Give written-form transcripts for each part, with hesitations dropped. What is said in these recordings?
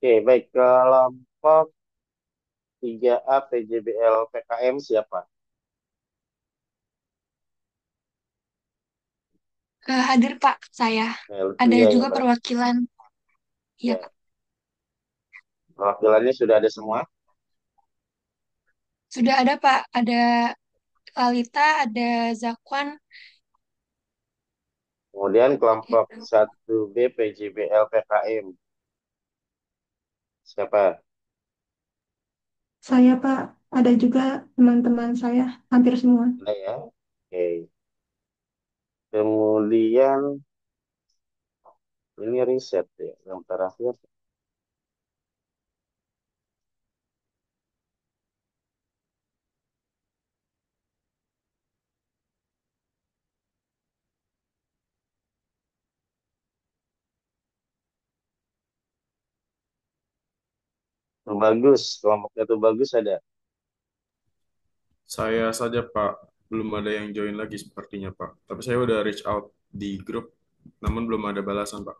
Oke, baik. Kelompok 3A PJBL PKM siapa? Hadir Pak, saya. Ada Lutfi ya juga yang berarti. perwakilan. Ya, Ya, Pak. perwakilannya sudah ada semua. Sudah ada Pak. Ada Lalita, ada Zakwan. Kemudian kelompok Gitu. 1B PJBL PKM siapa? Saya, Pak, ada juga teman-teman saya, hampir semua. Ada ya. Oke. Kemudian ini riset ya yang terakhir. Tuh bagus, kelompoknya tuh bagus ada. Saya saja, Pak. Belum ada yang join lagi sepertinya, Pak. Tapi saya udah reach out di grup, namun belum ada balasan, Pak.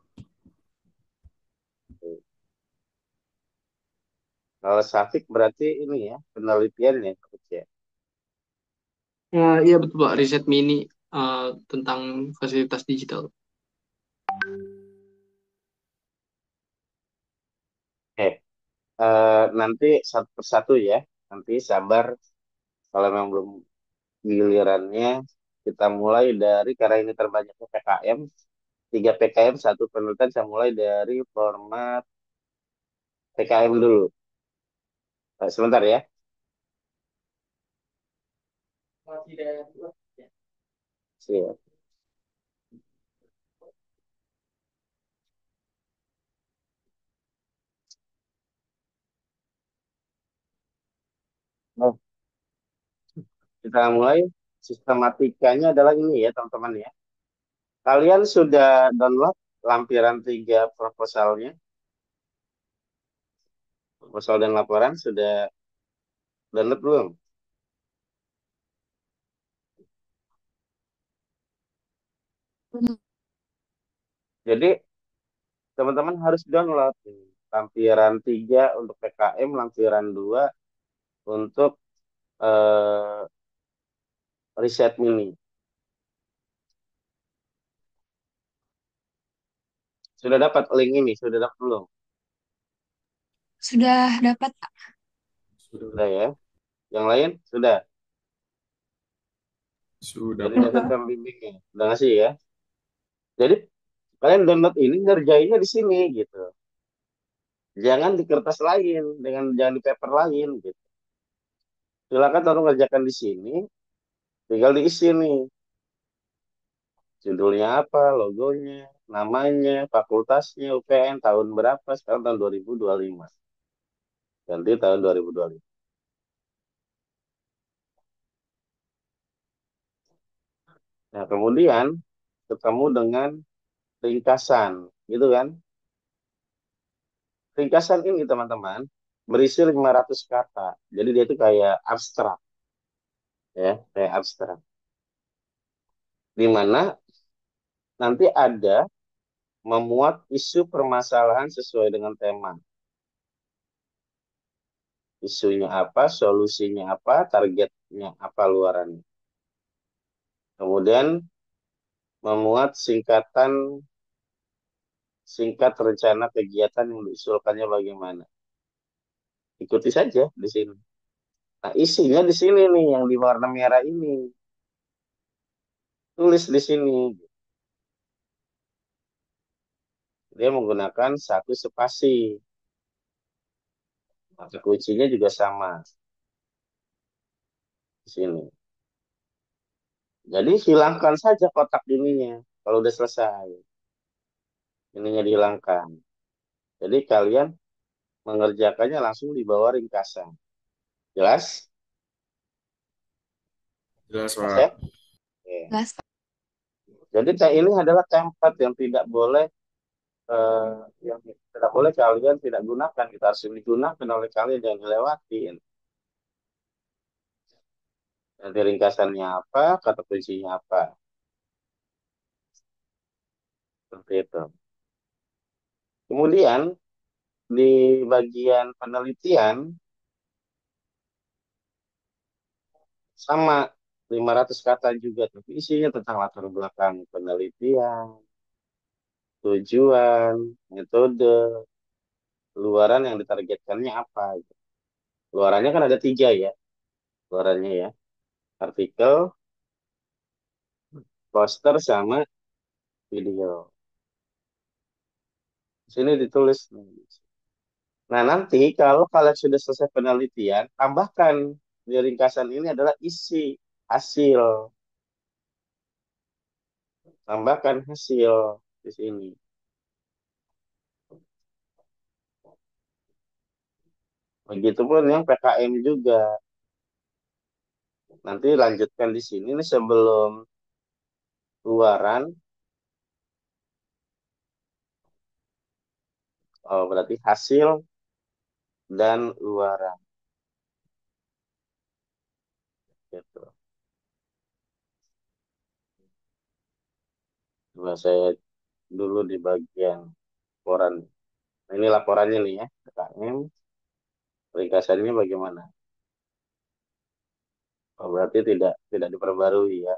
Kalau Safik berarti ini ya penelitian ya, Coach ya. Iya betul Pak, riset mini tentang fasilitas digital. Oke, nanti satu persatu ya. Nanti sabar kalau memang belum gilirannya kita mulai dari karena ini terbanyaknya PKM, 3 PKM satu penelitian saya mulai dari format PKM dulu. Sebentar ya. Siap. Nah, kita mulai sistematikanya adalah ini ya teman-teman ya. Kalian sudah download lampiran 3 proposalnya, proposal dan laporan sudah download belum? Jadi teman-teman harus download ini. Lampiran 3 untuk PKM, lampiran 2 untuk eh, riset mini. Sudah dapat link ini? Sudah dapat belum? Sudah dapat Pak. Sudah Sudah, ya. Yang lain? Sudah. sudah, Dari Ya, Pak. dosen Pak. pembimbingnya. Udah ngasih ya. Jadi kalian download ini ngerjainnya di sini gitu. Jangan di kertas lain, jangan di paper lain gitu. Silakan tolong ngerjakan di sini, tinggal diisi nih. Judulnya apa, logonya, namanya, fakultasnya, UPN, tahun berapa, sekarang tahun 2025. Ganti tahun 2025. Nah, kemudian ketemu dengan ringkasan, gitu kan? Ringkasan ini, teman-teman, berisi 500 kata. Jadi dia itu kayak abstrak, ya, kayak abstrak. Di mana nanti ada memuat isu permasalahan sesuai dengan tema. Isunya apa, solusinya apa, targetnya apa luarannya. Kemudian memuat singkat rencana kegiatan yang diusulkannya bagaimana. Ikuti saja di sini. Nah, isinya di sini nih yang di warna merah ini. Tulis di sini. Dia menggunakan satu spasi. Kata kuncinya juga sama di sini. Jadi hilangkan saja kotak ininya kalau udah selesai. Ininya dihilangkan. Jadi kalian mengerjakannya langsung di bawah ringkasan. Jelas? Jelas, Jelas ya? Pak. Oke. Jelas Pak. Jadi ini adalah tempat yang tidak boleh eh, yang tidak boleh kalian tidak gunakan. Kita harus digunakan oleh kalian jangan dilewatin. Nanti ringkasannya apa, kata kuncinya apa. Seperti itu. Kemudian di bagian penelitian sama 500 kata juga, tapi isinya tentang latar belakang penelitian, tujuan, metode, luaran yang ditargetkannya apa, gitu. Luarannya kan ada tiga ya, luarannya ya. Artikel, poster, sama video. Di sini ditulis. Nah, nanti kalau kalian sudah selesai penelitian, tambahkan di ringkasan ini adalah isi hasil. Tambahkan hasil di sini. Begitupun yang PKM juga. Nanti lanjutkan di sini nih sebelum luaran. Oh, berarti hasil dan luaran. Gitu. Coba saya dulu di bagian laporan. Nah, ini laporannya nih ya, PKM. Ringkasannya bagaimana? Oh, berarti tidak diperbarui ya.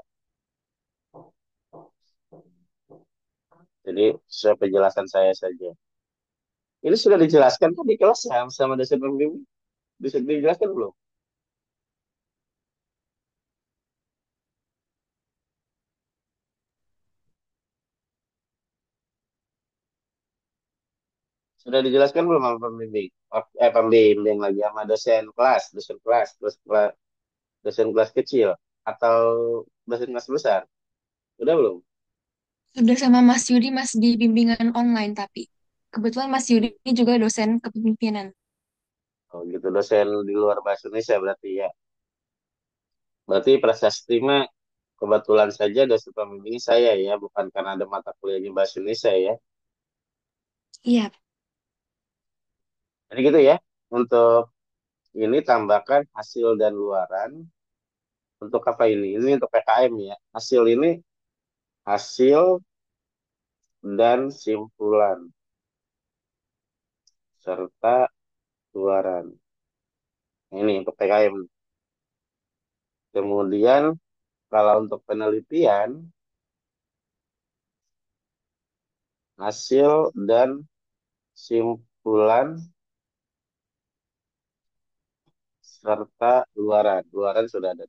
Jadi sesuai penjelasan saya saja. Ini sudah dijelaskan kan di kelas ya sama dosen pembimbing? Bisa dijelaskan belum? Sudah dijelaskan belum sama pembimbing? Pembimbing lagi sama dosen kelas kecil atau dosen kelas besar? Udah belum? Sudah sama Mas Yudi, Mas, di bimbingan online, tapi kebetulan Mas Yudi ini juga dosen kepemimpinan. Oh gitu, dosen di luar bahasa Indonesia berarti ya. Berarti prasasti mah kebetulan saja dosen pembimbing saya ya, bukan karena ada mata kuliahnya bahasa Indonesia ya. Iya, Jadi gitu ya. Untuk ini tambahkan hasil dan luaran. Untuk apa ini? Ini untuk PKM ya. Hasil ini hasil dan simpulan serta luaran. Nah, ini untuk PKM. Kemudian kalau untuk penelitian, hasil dan simpulan serta luaran. Luaran sudah ada.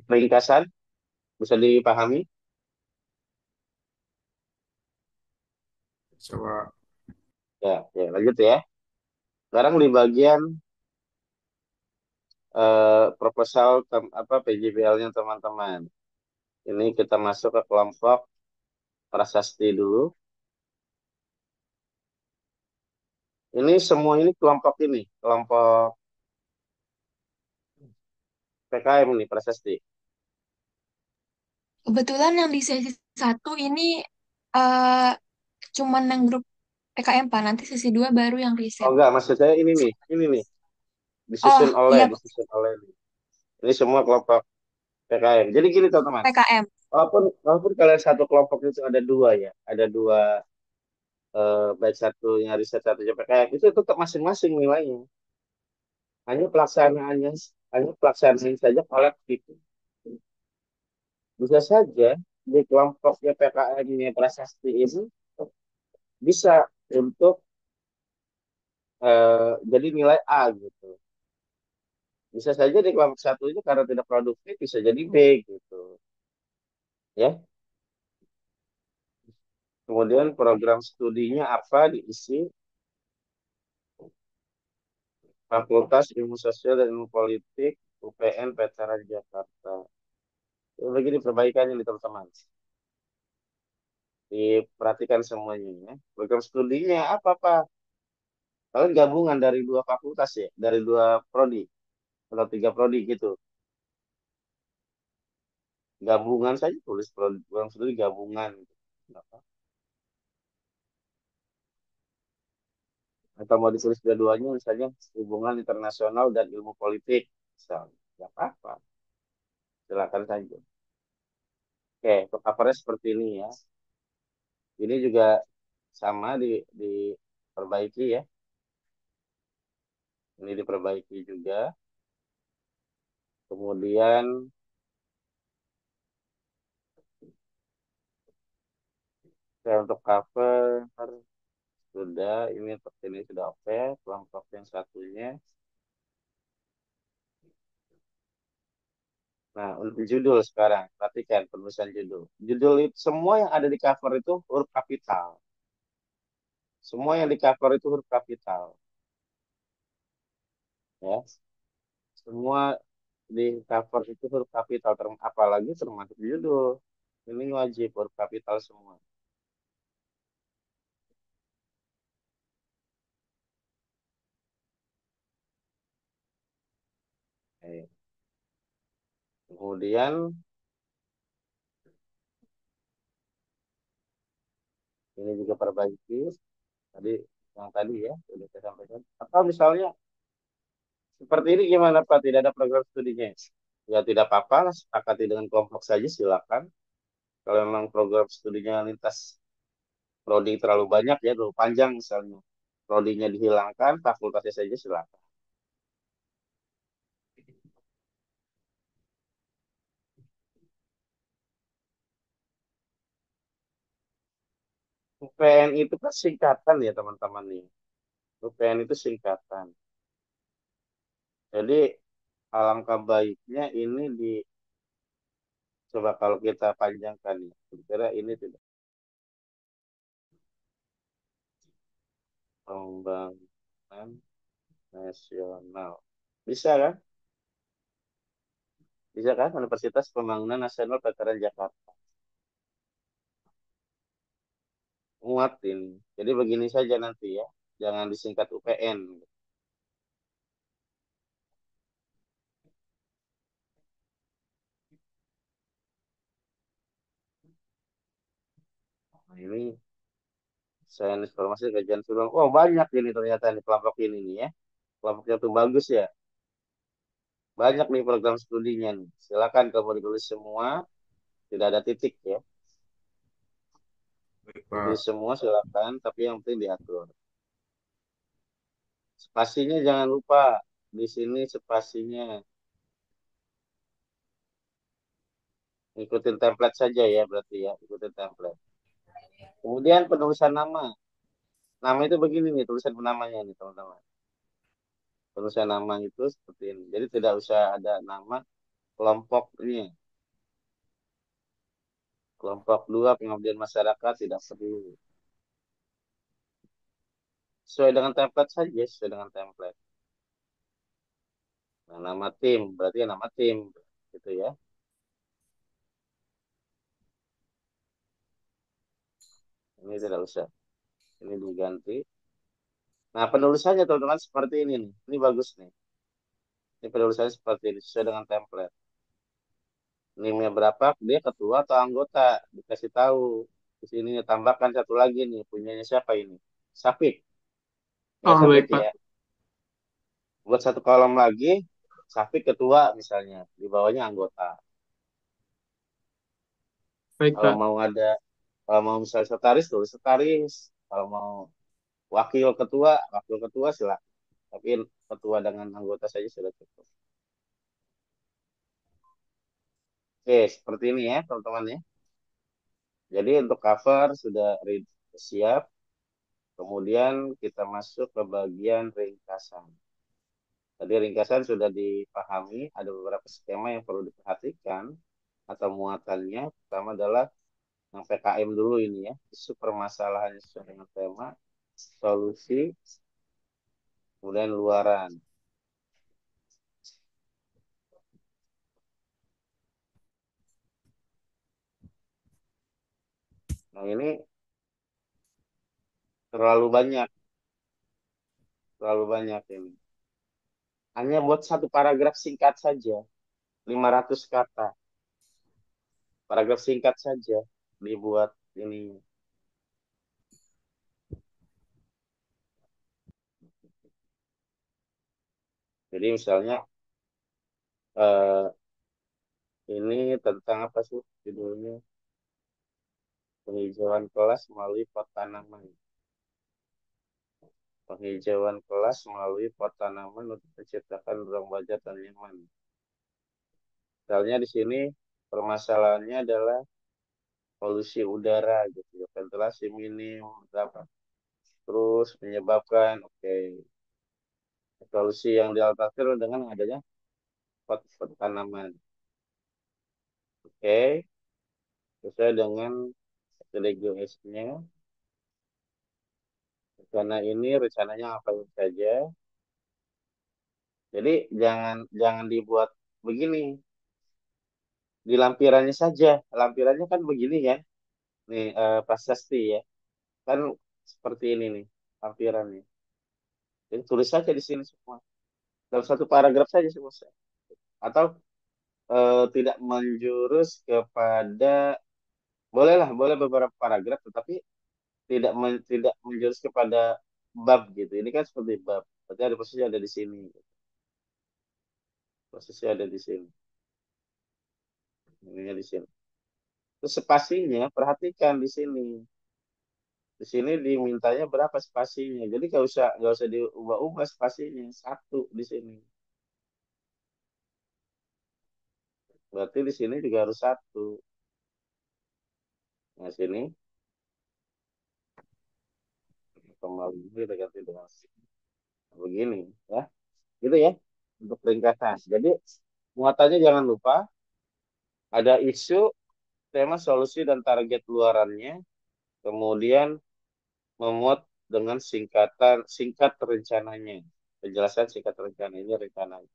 Ringkasan bisa dipahami? Coba. Ya, ya lanjut ya. Sekarang di bagian proposal apa PJBL-nya teman-teman. Ini kita masuk ke kelompok prasasti dulu. Ini semua ini kelompok PKM nih prasasti. kebetulan yang di sesi satu ini eh cuman yang grup PKM, Pak. Nanti sesi 2 baru yang Oh riset. enggak, maksud saya ini nih, Oh, iya, disusun oleh nih. Ini semua kelompok PKM. Jadi gini teman-teman, PKM. walaupun kalian satu kelompok itu ada dua ya, ada dua baik satunya riset satunya PKM, itu tetap masing-masing nilainya. Hanya pelaksanaannya, hanya pelaksanaan saja kolektif. Bisa saja di kelompoknya PKM-nya prasasti ini bisa untuk jadi nilai A gitu. Bisa saja di kelompok satu itu karena tidak produktif bisa jadi B gitu. Ya. Kemudian program studinya apa diisi Fakultas Ilmu Sosial dan Ilmu Politik UPN Veteran Jakarta. Itu begini perbaikannya nih teman-teman. Diperhatikan semuanya ya. Program studinya apa Pak? Kalian gabungan dari dua fakultas ya, dari dua prodi atau tiga prodi gitu. Gabungan saja tulis program studi gabungan. Gitu. Nggak apa. Atau mau ditulis dua-duanya, misalnya hubungan internasional dan ilmu politik, misalnya. Nggak apa-apa, silakan saja. Oke, untuk covernya seperti ini ya. Ini juga sama diperbaiki ya. Ini diperbaiki juga. Kemudian untuk cover sudah, ini sudah oke. Kelompok yang satunya. Nah, untuk judul sekarang, perhatikan penulisan judul. Judul itu semua yang ada di cover itu huruf kapital. Semua yang di cover itu huruf kapital, ya. Semua di cover itu huruf kapital, apalagi termasuk judul. Ini wajib huruf kapital semua. Oke. Kemudian ini juga perbaiki tadi yang tadi ya sudah saya sampaikan. Atau misalnya seperti ini gimana Pak? Tidak ada program studinya? Ya tidak apa-apa, sepakati dengan kelompok saja silakan. Kalau memang program studinya lintas prodi terlalu banyak ya, terlalu panjang misalnya, prodinya dihilangkan, fakultasnya saja silakan. UPN itu kan singkatan ya teman-teman nih. UPN itu singkatan. Jadi alangkah baiknya ini coba kalau kita panjangkan ya. Kira ini tidak pembangunan nasional. Bisa kan? Bisa kan? Universitas Pembangunan Nasional Veteran Jakarta. Muat ini. Jadi begini saja nanti ya. Jangan disingkat UPN. Nah, ini saya informasi kajian sulang. Oh banyak ini ternyata nih kelompok ini nih ya. Kelompoknya tuh bagus ya. Banyak nih program studinya nih. Silakan kalau mau ditulis semua. Tidak ada titik ya. Baik, Ditulis Pak. semua silakan. Tapi yang penting diatur. Spasinya jangan lupa. Di sini spasinya. Ikutin template saja ya berarti ya. Ikutin template. Kemudian penulisan nama. Nama itu begini nih tulisan namanya nih teman-teman. Tulisan nama itu seperti ini. Jadi tidak usah ada nama kelompoknya. Kelompok dua pengabdian masyarakat tidak perlu. Sesuai dengan template saja, sesuai dengan template. Nah, nama tim, berarti nama tim. Gitu ya. Ini tidak usah. Ini diganti. Nah, penulisannya teman-teman seperti ini nih. Ini bagus nih. Ini penulisannya seperti ini, sesuai dengan template. NIM-nya berapa, dia ketua atau anggota. Dikasih tahu. Di sini tambahkan satu lagi nih. Punyanya siapa ini? Sapik. Ya, Oh, Sapik baik, Pak. ya. Buat satu kolom lagi, Sapik ketua misalnya. Di bawahnya anggota. Baik, Kalau Pak. mau ada, kalau mau misalnya sekretaris, tulis sekretaris. Kalau mau wakil ketua silakan. Tapi ketua dengan anggota saja sudah cukup. Oke, seperti ini ya teman-teman ya. Jadi untuk cover sudah siap. Kemudian kita masuk ke bagian ringkasan. Tadi ringkasan sudah dipahami, ada beberapa skema yang perlu diperhatikan atau muatannya. Pertama adalah yang PKM dulu ini ya, isu permasalahan sesuai dengan tema, solusi, kemudian luaran. Nah ini terlalu banyak, terlalu banyak ini. Hanya buat satu paragraf singkat saja, 500 kata. Paragraf singkat saja dibuat ini. Jadi misalnya eh, ini tentang apa sih judulnya? Penghijauan kelas melalui pot tanaman. Penghijauan kelas melalui pot tanaman untuk menciptakan ruang belajar dan nyaman. Misalnya di sini permasalahannya adalah polusi udara gitu ya, ventilasi minim, berapa? Terus menyebabkan, oke, solusi yang dialokasikan dengan adanya pot tanaman. Oke, sesuai dengan SDGs-nya. Karena ini rencananya apa saja. Jadi jangan jangan dibuat begini di lampirannya saja. Lampirannya kan begini ya. Nih prasasti ya. Kan seperti ini nih lampirannya. Jadi tulis saja di sini semua. Dalam satu paragraf saja semua. Atau tidak menjurus kepada bolehlah boleh beberapa paragraf tetapi tidak menjurus kepada bab gitu. Ini kan seperti bab. Berarti ada posisi ada di sini. Posisi ada di sini. Ininya di sini. Terus spasinya perhatikan di sini. Di sini dimintanya berapa spasinya. Jadi nggak usah diubah-ubah spasinya. Satu di sini. Berarti di sini juga harus satu. Nah sini kembali kita ganti dengan begini ya. Gitu ya untuk ringkasan. Jadi muatannya jangan lupa ada isu, tema, solusi dan target luarannya. Kemudian memuat dengan singkat rencananya. Penjelasan singkat rencana ini rencananya.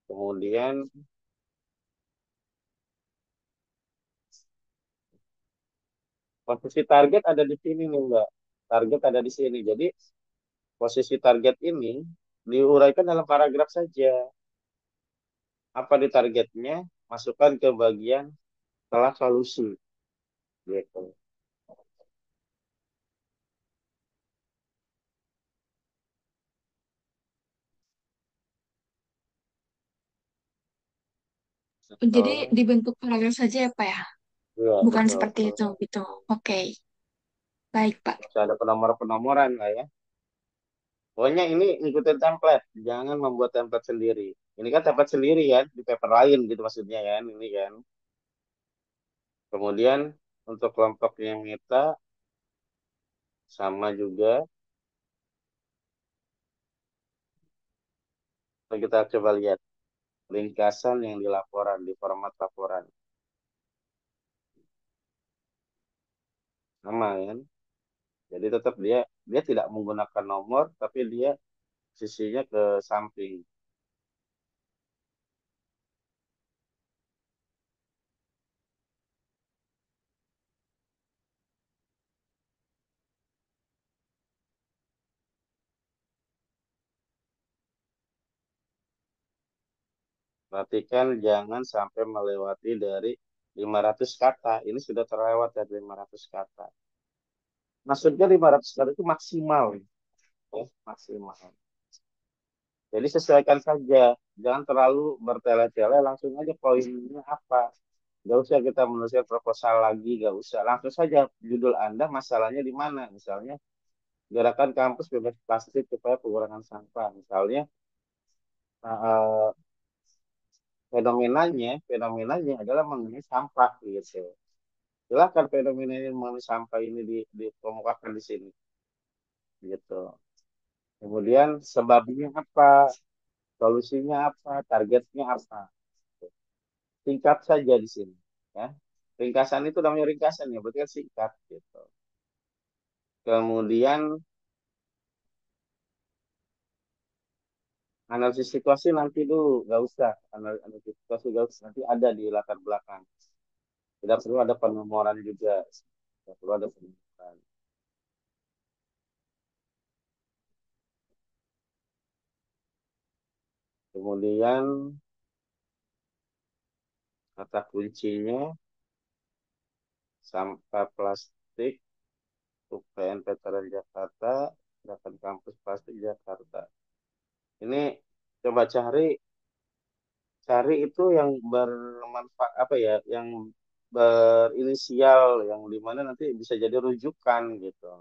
Kemudian posisi target ada di sini nih Mbak. Target ada di sini. Jadi posisi target ini diuraikan dalam paragraf saja. Apa di targetnya? Masukkan ke bagian setelah solusi. Gitu. Jadi Setelah, dibentuk paragraf saja ya, Pak ya? ya Bukan betul. seperti itu, gitu. Oke, baik, Pak. Harus ada penomor-penomoran lah ya. Pokoknya ini ngikutin template, jangan membuat template sendiri. Ini kan template sendiri kan, di paper lain gitu maksudnya kan, ini kan. Kemudian untuk kelompoknya Mita sama juga. Kita coba lihat ringkasan yang di laporan, di format laporan. Sama kan? Jadi tetap dia dia tidak menggunakan nomor, tapi dia sisinya ke samping. Perhatikan jangan sampai melewati dari 500 kata. Ini sudah terlewat dari 500 kata. Maksudnya 500 kata itu maksimal. Ya, maksimal. Jadi sesuaikan saja. Jangan terlalu bertele-tele, langsung aja poinnya apa. Gak usah kita menuliskan proposal lagi, gak usah. Langsung saja judul Anda masalahnya di mana. Misalnya, gerakan kampus bebas plastik supaya pengurangan sampah. Misalnya, eh, fenomenanya adalah mengenai sampah gitu. Silakan fenomena yang mengenai sampah ini dikemukakan di sini gitu. Kemudian sebabnya apa, solusinya apa, targetnya apa. Singkat saja di sini ya. Ringkasan itu namanya ringkasan ya, berarti kan singkat gitu. Kemudian analisis situasi nanti dulu, nggak usah. Analisis situasi nggak usah, nanti ada di latar belakang. Tidak perlu ada penomoran juga. Tidak perlu ada penomoran. Kemudian kata kuncinya sampah plastik UPN Veteran Jakarta, gerakan kampus plastik Jakarta. Ini coba cari cari itu yang bermanfaat apa ya, yang berinisial yang dimana nanti bisa jadi rujukan gitu.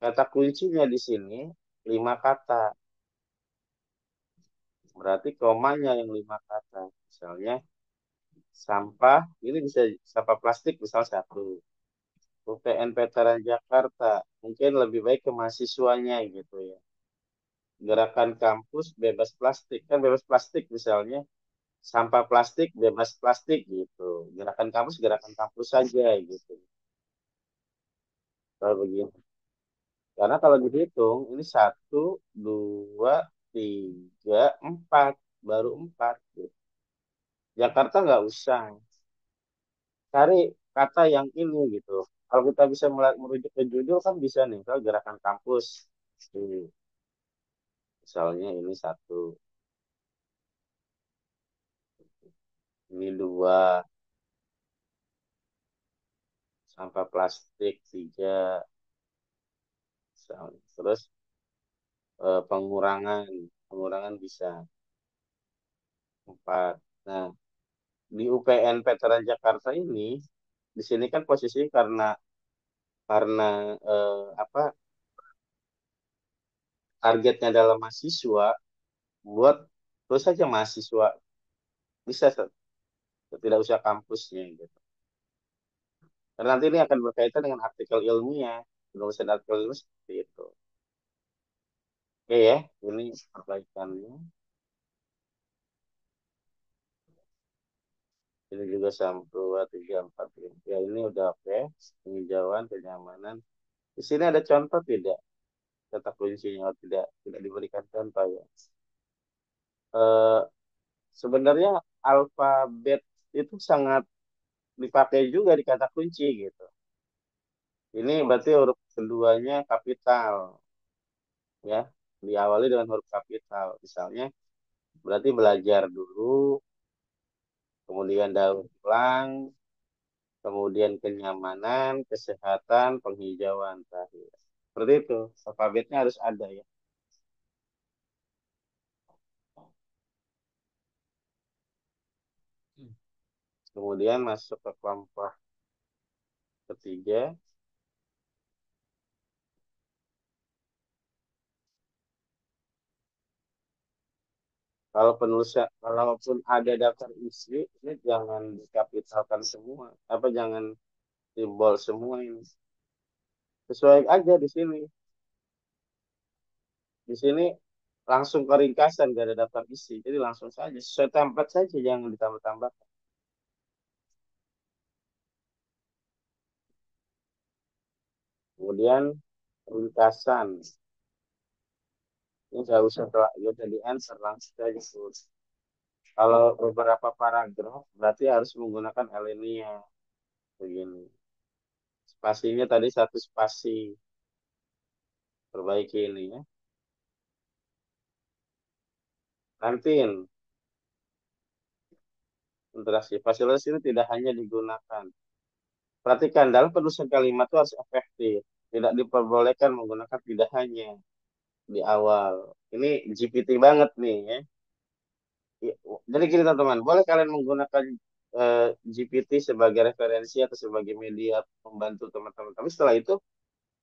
Kata kuncinya di sini 5 kata. Berarti komanya yang 5 kata. Misalnya sampah, ini bisa sampah plastik misal satu. UPN Veteran Jakarta, mungkin lebih baik ke mahasiswanya gitu ya. Gerakan kampus bebas plastik, kan bebas plastik misalnya. Sampah plastik bebas plastik gitu. Gerakan kampus saja gitu. Kalau begitu. Karena kalau dihitung, ini satu, dua, tiga, empat. Baru empat. Gitu. Jakarta nggak usah. Cari kata yang ini gitu. Kalau kita bisa merujuk ke judul kan bisa nih. Kalau gerakan kampus. Ini, misalnya ini satu. Ini dua. Sampah plastik tiga. Misalnya. Terus pengurangan. Pengurangan bisa empat. Nah, di UPN Veteran Jakarta ini, di sini kan posisinya karena apa targetnya adalah mahasiswa, buat terus saja mahasiswa bisa tidak usah kampusnya gitu. Karena nanti ini akan berkaitan dengan artikel ilmiah, penulisan artikel ilmiah seperti itu. Oke ya, ini perbaikannya. Ini juga sampai 2, 3, 4. Ya ini udah oke. Penghijauan, kenyamanan. Di sini ada contoh tidak? Kata kuncinya oh, tidak diberikan contoh ya. Eh, Sebenarnya alfabet itu sangat dipakai juga di kata kunci gitu. Ini berarti huruf keduanya kapital ya, diawali dengan huruf kapital. Misalnya berarti belajar dulu, kemudian daur ulang, kemudian kenyamanan, kesehatan, penghijauan terakhir. Seperti itu, alfabetnya harus ada ya. Kemudian masuk ke kelompok ketiga. Kalau penulisan, kalaupun ada daftar isi, ini jangan dikapitalkan semua. Apa jangan simbol semua ini. Sesuai aja di sini. Di sini langsung ke ringkasan, gak ada daftar isi. Jadi langsung saja, sesuai template saja, jangan ditambah-tambah. Kemudian ringkasan. Ini gak usah ya di answer, langsung saja. Kalau beberapa paragraf, berarti harus menggunakan alinea. Begini. Spasinya tadi satu spasi. Perbaiki ini ya. Kantin. Interaksi. Fasilitas ini tidak hanya digunakan. Perhatikan, dalam penulisan kalimat itu harus efektif. Tidak diperbolehkan menggunakan tidak hanya di awal. Ini GPT banget nih ya. Ya, jadi gini teman-teman, boleh kalian menggunakan GPT sebagai referensi atau sebagai media membantu teman-teman. Tapi setelah itu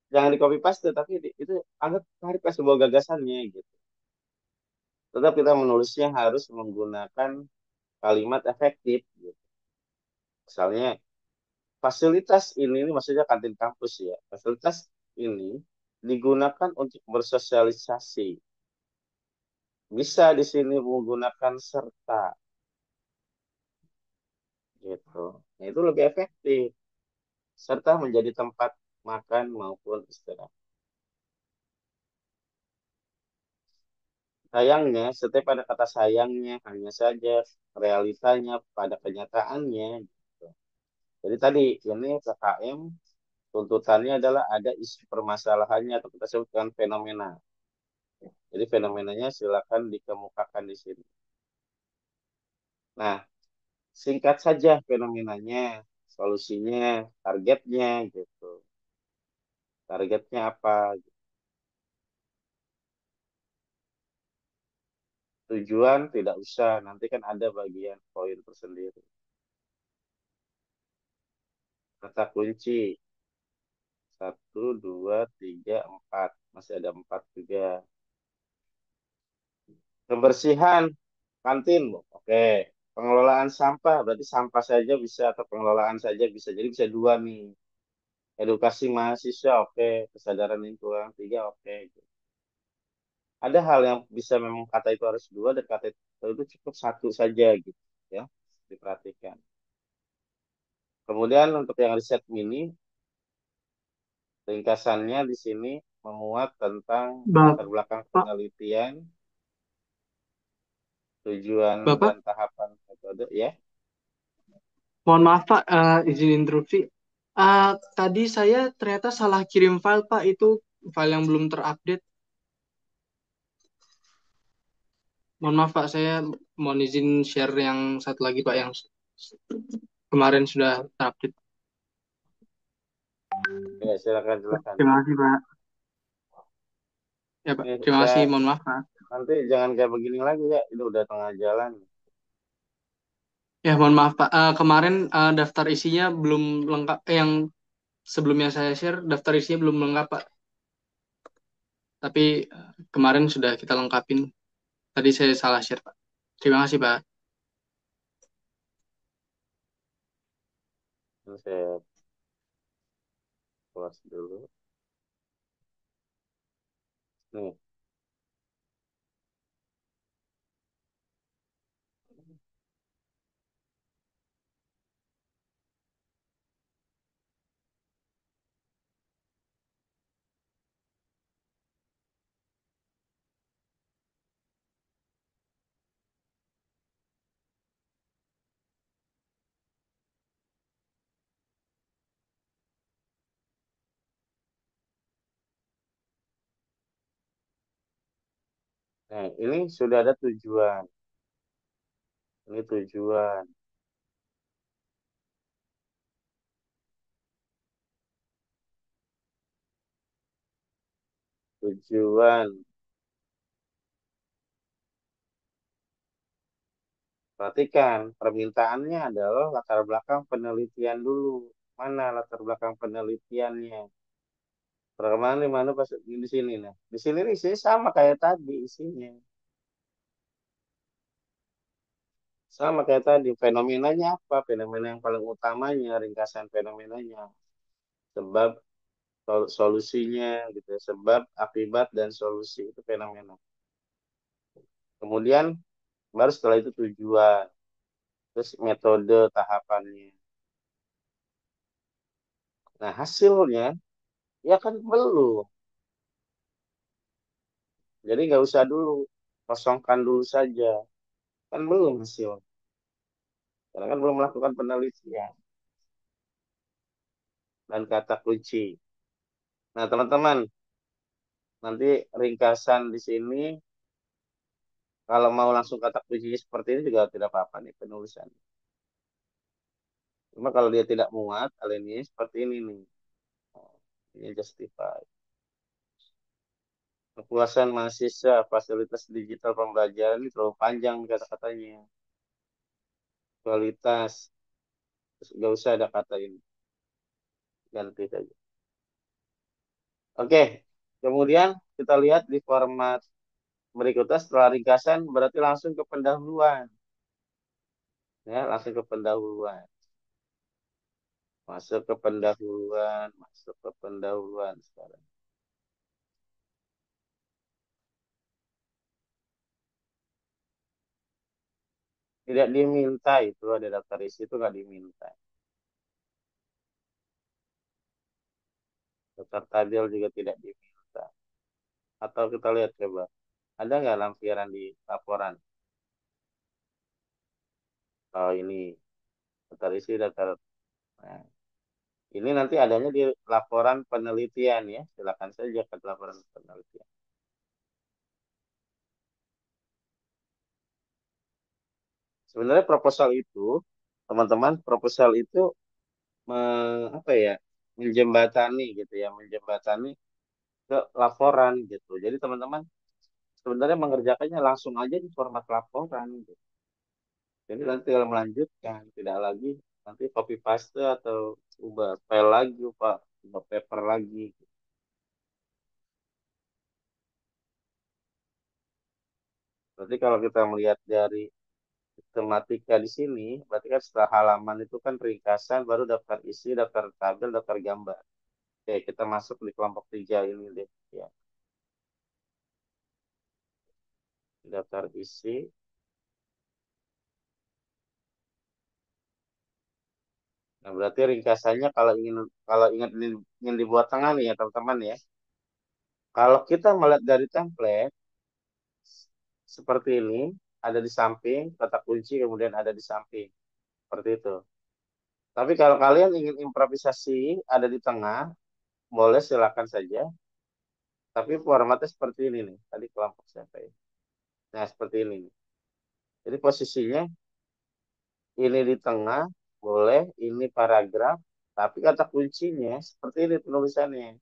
jangan di copy paste, tapi itu anggap tarik sebuah gagasannya gitu. Tetap kita menulisnya harus menggunakan kalimat efektif. Gitu. Misalnya fasilitas ini maksudnya kantin kampus ya. Fasilitas ini digunakan untuk bersosialisasi. Bisa di sini menggunakan serta gitu. Nah, itu lebih efektif. Serta menjadi tempat makan maupun istirahat. Sayangnya, setiap ada kata sayangnya, hanya saja realitanya pada kenyataannya. Gitu. Jadi tadi ini PKM tuntutannya adalah ada isu permasalahannya atau kita sebutkan fenomena. Jadi fenomenanya silakan dikemukakan di sini. Nah, singkat saja fenomenanya, solusinya, targetnya gitu. Targetnya apa? Tujuan tidak usah, nanti kan ada bagian poin tersendiri. Kata kunci, satu, dua, tiga, empat. Masih ada empat juga. Kebersihan kantin, Bu. Oke. Pengelolaan sampah, berarti sampah saja bisa atau pengelolaan saja bisa. Jadi bisa dua nih. Edukasi mahasiswa, oke. Kesadaran lingkungan, tiga, oke. Ada hal yang bisa memang kata itu harus dua dan kata itu cukup satu saja gitu ya. Diperhatikan. Kemudian untuk yang riset mini, ringkasannya di sini memuat tentang latar belakang Bapak, penelitian, tujuan dan Bapak, tahapan metode ya. mohon maaf Pak, izin interupsi. Tadi saya ternyata salah kirim file Pak, itu file yang belum terupdate. Mohon maaf Pak, saya mohon izin share yang satu lagi Pak, yang kemarin sudah terupdate. Ya, silakan silakan. Terima kasih Pak. Ya Pak, Ini terima kasih, saya mohon maaf Pak. nanti jangan kayak begini lagi ya. Ini udah tengah jalan. Ya mohon maaf Pak, kemarin daftar isinya belum lengkap, yang sebelumnya saya share daftar isinya belum lengkap Pak. Tapi kemarin sudah kita lengkapin. Tadi saya salah share Pak. Terima kasih Pak. Ini saya kelas dulu. Nih, nah, ini sudah ada tujuan. Ini tujuan. Tujuan. Perhatikan, permintaannya adalah latar belakang penelitian dulu. Mana latar belakang penelitiannya? Perkembangan di mana pas di sini nah. Di sini nih isinya sama kayak tadi isinya. Sama kayak tadi, fenomenanya apa? Fenomena yang paling utamanya, ringkasan fenomenanya. Sebab solusinya gitu ya. Sebab, akibat, dan solusi itu fenomena. Kemudian baru setelah itu tujuan. Terus metode tahapannya. Nah hasilnya ya kan belum. Jadi nggak usah dulu. Kosongkan dulu saja. Kan belum hasil. Karena kan belum melakukan penelitian. Dan kata kunci. Nah teman-teman, nanti ringkasan di sini kalau mau langsung kata kuncinya seperti ini juga tidak apa-apa nih penulisan. Cuma kalau dia tidak muat, alinea seperti ini nih. Oh, ini justify. Kepuasan mahasiswa, fasilitas digital pembelajaran ini terlalu panjang kata-katanya. Kualitas, terus nggak usah ada kata ini. Ganti saja. Oke, kemudian kita lihat di format berikutnya setelah ringkasan berarti langsung ke pendahuluan. Ya, langsung ke pendahuluan. Masuk ke pendahuluan sekarang. Tidak diminta itu ada daftar isi itu nggak diminta. Daftar tabel juga tidak diminta. Atau kita lihat coba, ada nggak lampiran di laporan? Oh ini daftar isi daftar. Nah, ini nanti adanya di laporan penelitian ya. Silakan saja ke laporan penelitian. Sebenarnya proposal itu, teman-teman, proposal itu apa ya? Menjembatani gitu ya, menjembatani ke laporan gitu. Jadi teman-teman sebenarnya mengerjakannya langsung aja di format laporan gitu. Jadi nanti tinggal melanjutkan, tidak lagi nanti copy paste atau ubah file lagi, ubah paper lagi. Berarti kalau kita melihat dari tematika di sini, berarti kan setelah halaman itu kan ringkasan, baru daftar isi, daftar tabel, daftar gambar. Oke, kita masuk di kelompok 3 ini deh. Ya, daftar isi. Nah, berarti ringkasannya kalau ingat ini ingin dibuat tengah nih ya teman-teman ya. Kalau kita melihat dari template seperti ini, ada di samping, kata kunci kemudian ada di samping. Seperti itu. Tapi kalau kalian ingin improvisasi ada di tengah, boleh silakan saja. Tapi formatnya seperti ini nih. Tadi kelompok siapa ya? Nah, seperti ini nih. Jadi posisinya ini di tengah, boleh, ini paragraf, tapi kata kuncinya seperti ini penulisannya.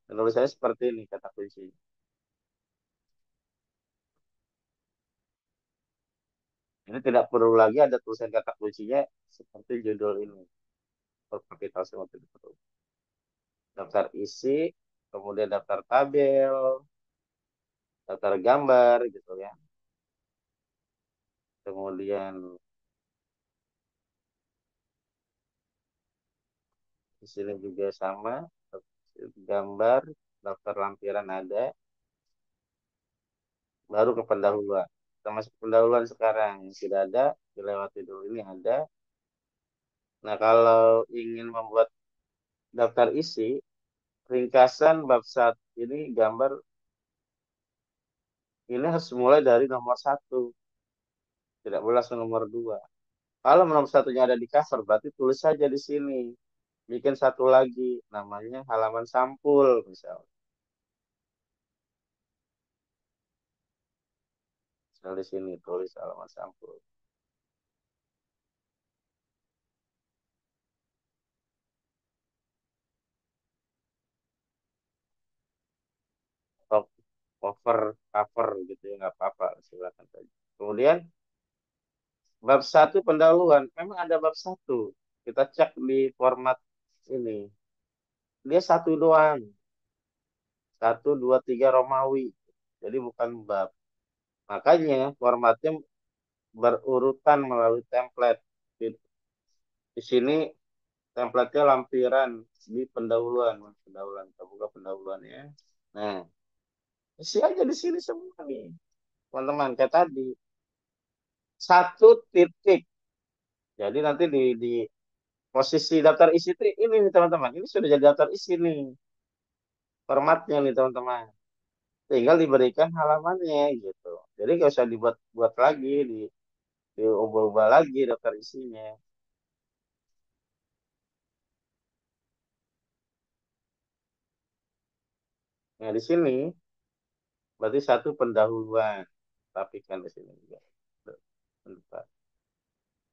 Penulisannya seperti ini kata kuncinya. Ini tidak perlu lagi ada tulisan kata kuncinya seperti judul ini. Kapital semua tidak perlu. Daftar isi, kemudian daftar tabel, daftar gambar gitu ya. Kemudian di sini juga sama, gambar, daftar lampiran ada, baru ke pendahuluan. Kita masuk ke pendahuluan sekarang. Yang tidak ada, dilewati dulu. Ini ada. Nah, kalau ingin membuat daftar isi, ringkasan bab 1 ini gambar, ini harus mulai dari nomor 1. Tidak boleh langsung nomor 2. Kalau nomor satunya ada di cover, berarti tulis saja di sini. Bikin satu lagi, namanya halaman sampul, misalnya. Misal di sini tulis halaman sampul. Atau cover gitu ya, nggak apa-apa, silakan saja. Kemudian bab 1 pendahuluan, memang ada bab 1. Kita cek di format ini. Dia satu doang. 1, 2, 3 Romawi. Jadi bukan bab. Makanya formatnya berurutan melalui template. Di sini template-nya lampiran di pendahuluan. Pendahuluan, kita buka pendahuluannya. Nah, isi aja di sini semua nih. Teman-teman, kayak tadi. Satu titik. Jadi nanti di posisi daftar isi itu ini nih teman-teman. Ini sudah jadi daftar isi nih. Formatnya nih teman-teman. Tinggal diberikan halamannya gitu. Jadi nggak usah dibuat-buat lagi, diubah-ubah lagi daftar isinya. Nah, di sini berarti satu pendahuluan. Tapi kan di sini juga. Bentar.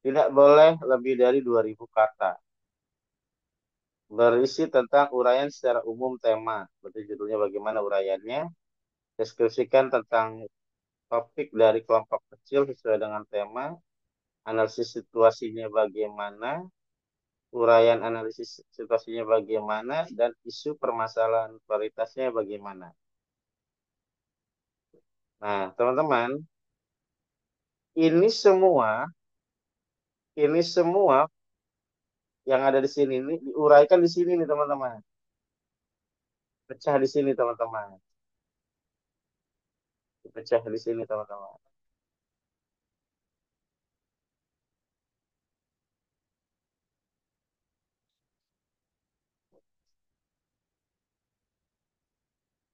Tidak boleh lebih dari 2.000 kata. Berisi tentang uraian secara umum tema. Berarti judulnya bagaimana uraiannya. Deskripsikan tentang topik dari kelompok kecil sesuai dengan tema. Analisis situasinya bagaimana. Uraian analisis situasinya bagaimana. Dan isu permasalahan prioritasnya bagaimana. Nah, teman-teman, ini semua, ini semua yang ada di sini ini diuraikan di sini nih teman-teman. Pecah di sini teman-teman. Dipecah di sini teman-teman.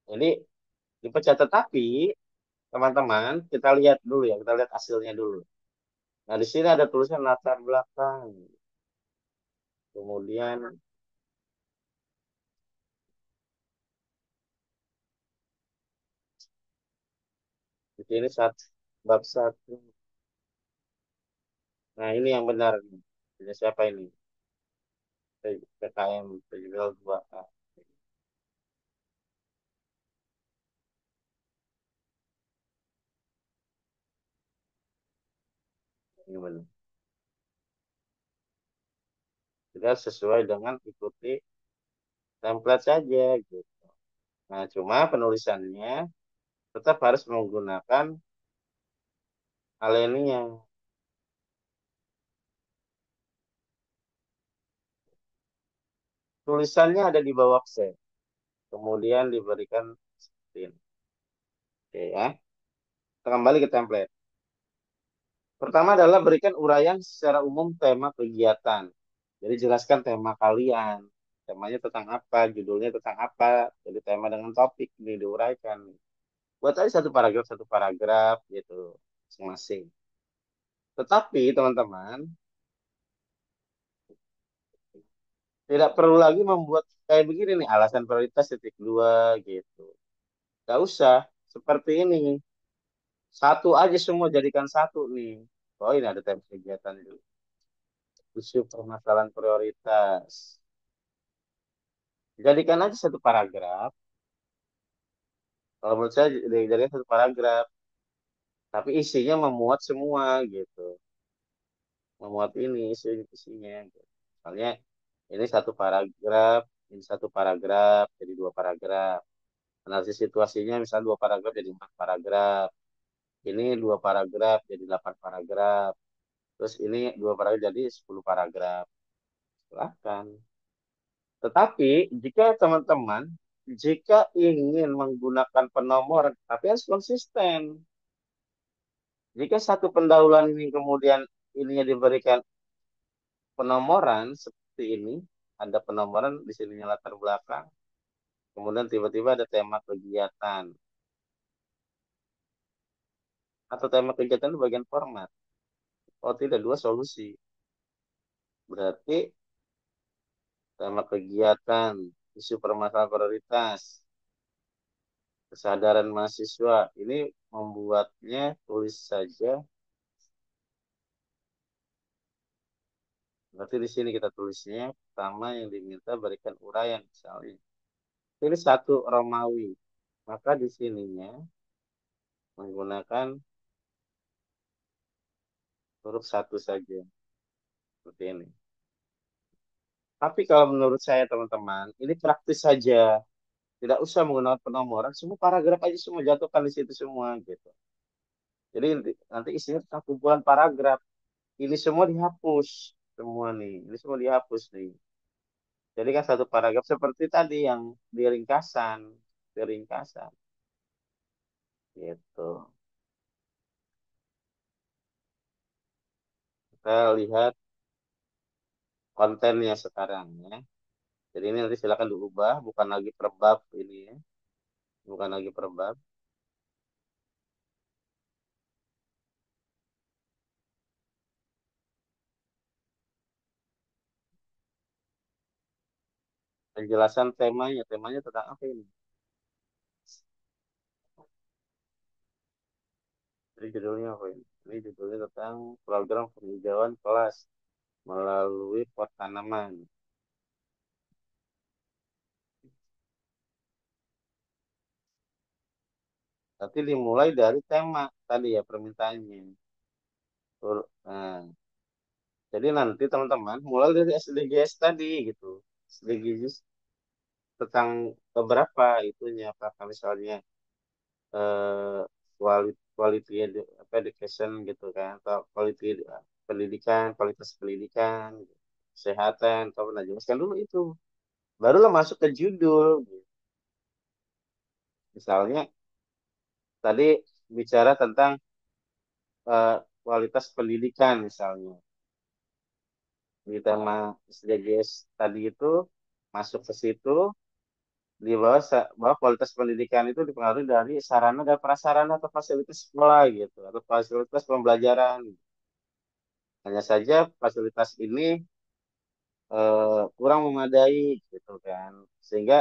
Jadi dipecah tetapi teman-teman kita lihat dulu ya, kita lihat hasilnya dulu. Nah, di sini ada tulisan latar belakang. Kemudian di sini bab 1. Nah, ini yang benar nih. Ini siapa ini? PKM 2A. Gimana? Kita sesuai dengan ikuti template saja gitu. Nah, cuma penulisannya tetap harus menggunakan alenia. Tulisannya ada di bawah C, kemudian diberikan spin. Oke ya. Kita kembali ke template. Pertama adalah berikan uraian secara umum tema kegiatan. Jadi jelaskan tema kalian. Temanya tentang apa, judulnya tentang apa. Jadi tema dengan topik ini diuraikan. Buat aja satu paragraf gitu masing-masing. Tetapi teman-teman tidak perlu lagi membuat kayak begini nih alasan prioritas titik dua gitu. Gak usah seperti ini. Satu aja semua jadikan satu nih. Oh ini ada tema kegiatan juga. Isu permasalahan prioritas. Jadikan aja satu paragraf. Kalau menurut saya jadikan satu paragraf. Tapi isinya memuat semua gitu. Memuat ini isinya. Gitu. Misalnya ini satu paragraf, jadi dua paragraf. Analisis situasinya misalnya dua paragraf jadi empat paragraf. Ini dua paragraf jadi delapan paragraf. Terus ini dua paragraf jadi 10 paragraf. Silahkan. Tetapi jika ingin menggunakan penomoran, tapi harus konsisten. Jika satu pendahuluan ini kemudian ininya diberikan penomoran seperti ini, ada penomoran di sininya latar belakang, kemudian tiba-tiba ada tema kegiatan atau tema kegiatan di bagian format. Oh tidak, dua solusi. Berarti tema kegiatan, isu permasalahan prioritas, kesadaran mahasiswa. Ini membuatnya tulis saja. Berarti di sini kita tulisnya pertama yang diminta berikan uraian misalnya. Pilih satu Romawi. Maka di sininya menggunakan huruf satu saja. Seperti ini. Tapi kalau menurut saya teman-teman, ini praktis saja. Tidak usah menggunakan penomoran, semua paragraf aja semua jatuhkan di situ semua gitu. Jadi nanti isinya tentang kumpulan paragraf. Ini semua dihapus semua nih. Ini semua dihapus nih. Jadi kan satu paragraf seperti tadi yang di ringkasan gitu. Kita lihat kontennya sekarang ya. Jadi ini nanti silakan diubah, bukan lagi per bab ini ya, bukan lagi per bab. Penjelasan temanya tentang apa ini? Jadi judulnya apa ini? Ini judulnya tentang program penghijauan kelas melalui pot tanaman. Tapi dimulai dari tema tadi ya permintaannya. Nah, jadi nanti teman-teman mulai dari SDGs tadi gitu. SDGs tentang beberapa itunya apakah misalnya quality education gitu kan atau kualitas pendidikan, kesehatan atau nah jelaskan dulu itu. Barulah masuk ke judul. Misalnya tadi bicara tentang eh, kualitas pendidikan misalnya. Di tema SDGs tadi itu masuk ke situ di bawah kualitas pendidikan itu dipengaruhi dari sarana dan prasarana atau fasilitas sekolah gitu atau fasilitas pembelajaran. Hanya saja fasilitas ini kurang memadai gitu kan. Sehingga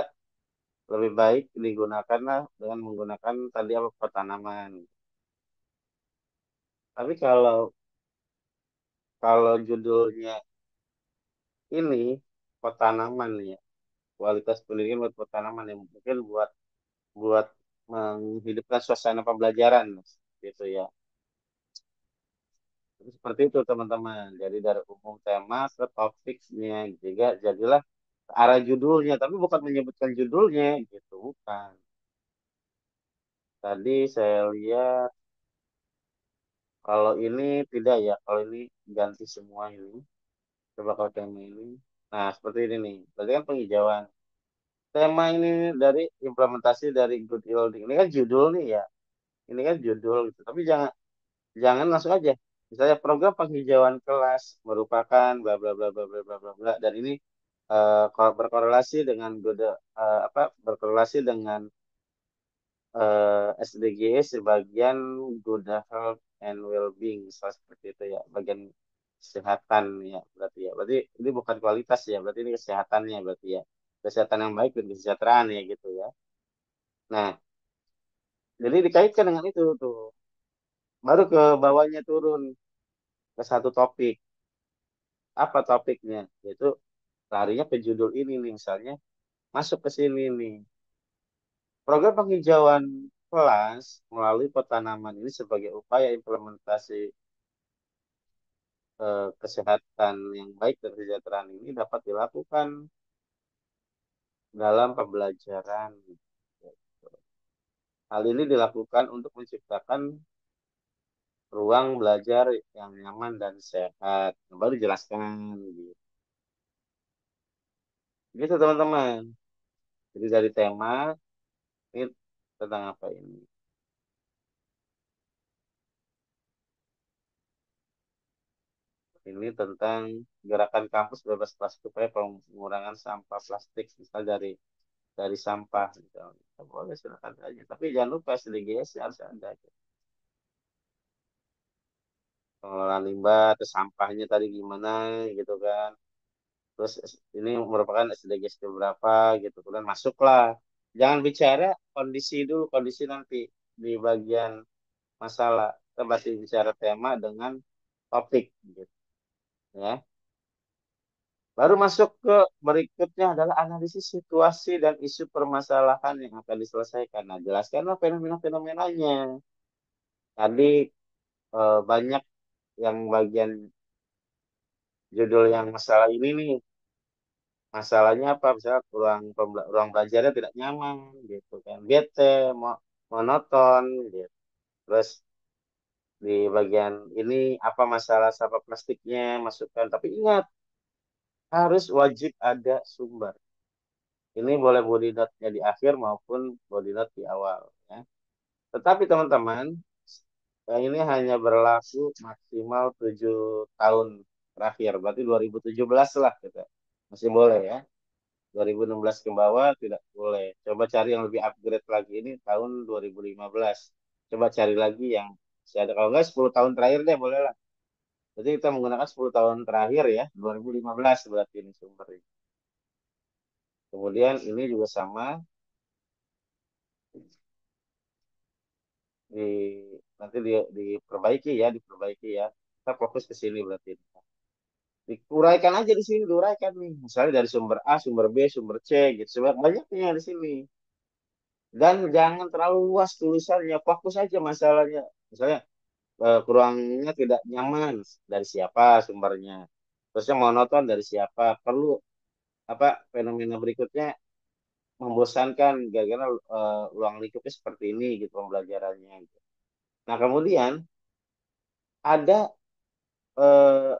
lebih baik digunakanlah dengan menggunakan tadi apa pertanaman. Tapi kalau kalau judulnya ini pertanaman ya, kualitas pendidikan buat pertanaman yang mungkin buat buat menghidupkan suasana pembelajaran gitu ya. Seperti itu teman-teman. Jadi dari umum tema ke topiknya, juga jadilah ke arah judulnya, tapi bukan menyebutkan judulnya gitu, bukan. Tadi saya lihat kalau ini tidak ya, kalau ini ganti semua ini. Coba kalau tema ini. Nah, seperti ini nih. Berarti kan penghijauan. Tema ini dari implementasi dari good building. Ini kan judul nih ya. Ini kan judul gitu. Tapi jangan jangan langsung aja. Misalnya program penghijauan kelas merupakan bla bla bla bla bla bla bla bla, dan ini berkorelasi dengan apa berkorelasi dengan SDGs sebagian good health and well-being, misalnya seperti itu ya, bagian kesehatan ya berarti ya. Berarti ini bukan kualitas ya, berarti ini kesehatannya berarti ya. Kesehatan yang baik dan kesejahteraan ya gitu ya. Nah, jadi dikaitkan dengan itu tuh. Baru ke bawahnya turun ke satu topik. Apa topiknya? Yaitu larinya ke judul ini nih, misalnya masuk ke sini nih. Program penghijauan kelas melalui petanaman ini sebagai upaya implementasi kesehatan yang baik dan kesejahteraan ini dapat dilakukan dalam pembelajaran. Hal ini dilakukan untuk menciptakan ruang belajar yang nyaman dan sehat. Baru dijelaskan gitu. Gitu teman-teman. Jadi dari tema ini tentang apa ini? Ini tentang gerakan kampus bebas plastik upaya pengurangan sampah plastik, misal dari sampah misalnya. Boleh silakan saja. Tapi jangan lupa SDGs harus ada. Pengelolaan limbah, terus sampahnya tadi gimana gitu kan. Terus ini merupakan SDGs berapa gitu kan. Masuklah. Jangan bicara kondisi dulu, kondisi nanti di bagian masalah. Kita masih bicara tema dengan topik gitu ya. Baru masuk ke berikutnya adalah analisis situasi dan isu permasalahan yang akan diselesaikan. Nah, jelaskanlah fenomena-fenomenanya. Tadi banyak yang bagian judul yang masalah ini nih. Masalahnya apa? Misalnya ruang belajarnya tidak nyaman gitu kan. Bete, monoton gitu. Terus di bagian ini apa masalah sampah plastiknya, masukkan. Tapi ingat, harus wajib ada sumber. Ini boleh body note-nya di akhir maupun body note di awal. Ya. Tetapi teman-teman, ini hanya berlaku maksimal 7 tahun terakhir. Berarti 2017 lah kita. Masih boleh ya. 2016 ke bawah tidak boleh. Coba cari yang lebih upgrade lagi. Ini tahun 2015. Coba cari lagi yang masih ada. Kalau enggak 10 tahun terakhir deh boleh lah. Jadi kita menggunakan 10 tahun terakhir ya. 2015 berarti ini sumbernya. Kemudian ini juga sama. di Nanti diperbaiki ya, diperbaiki ya. Kita fokus ke sini berarti. Diuraikan aja di sini, diuraikan nih. Misalnya dari sumber A, sumber B, sumber C gitu. Sebanyak banyaknya di sini. Dan jangan terlalu luas tulisannya, fokus aja masalahnya. Misalnya ruangnya tidak nyaman, dari siapa sumbernya. Terusnya monoton, dari siapa. Perlu apa fenomena berikutnya membosankan gara-gara ruang lingkupnya seperti ini gitu pembelajarannya gitu. Nah, kemudian ada eh,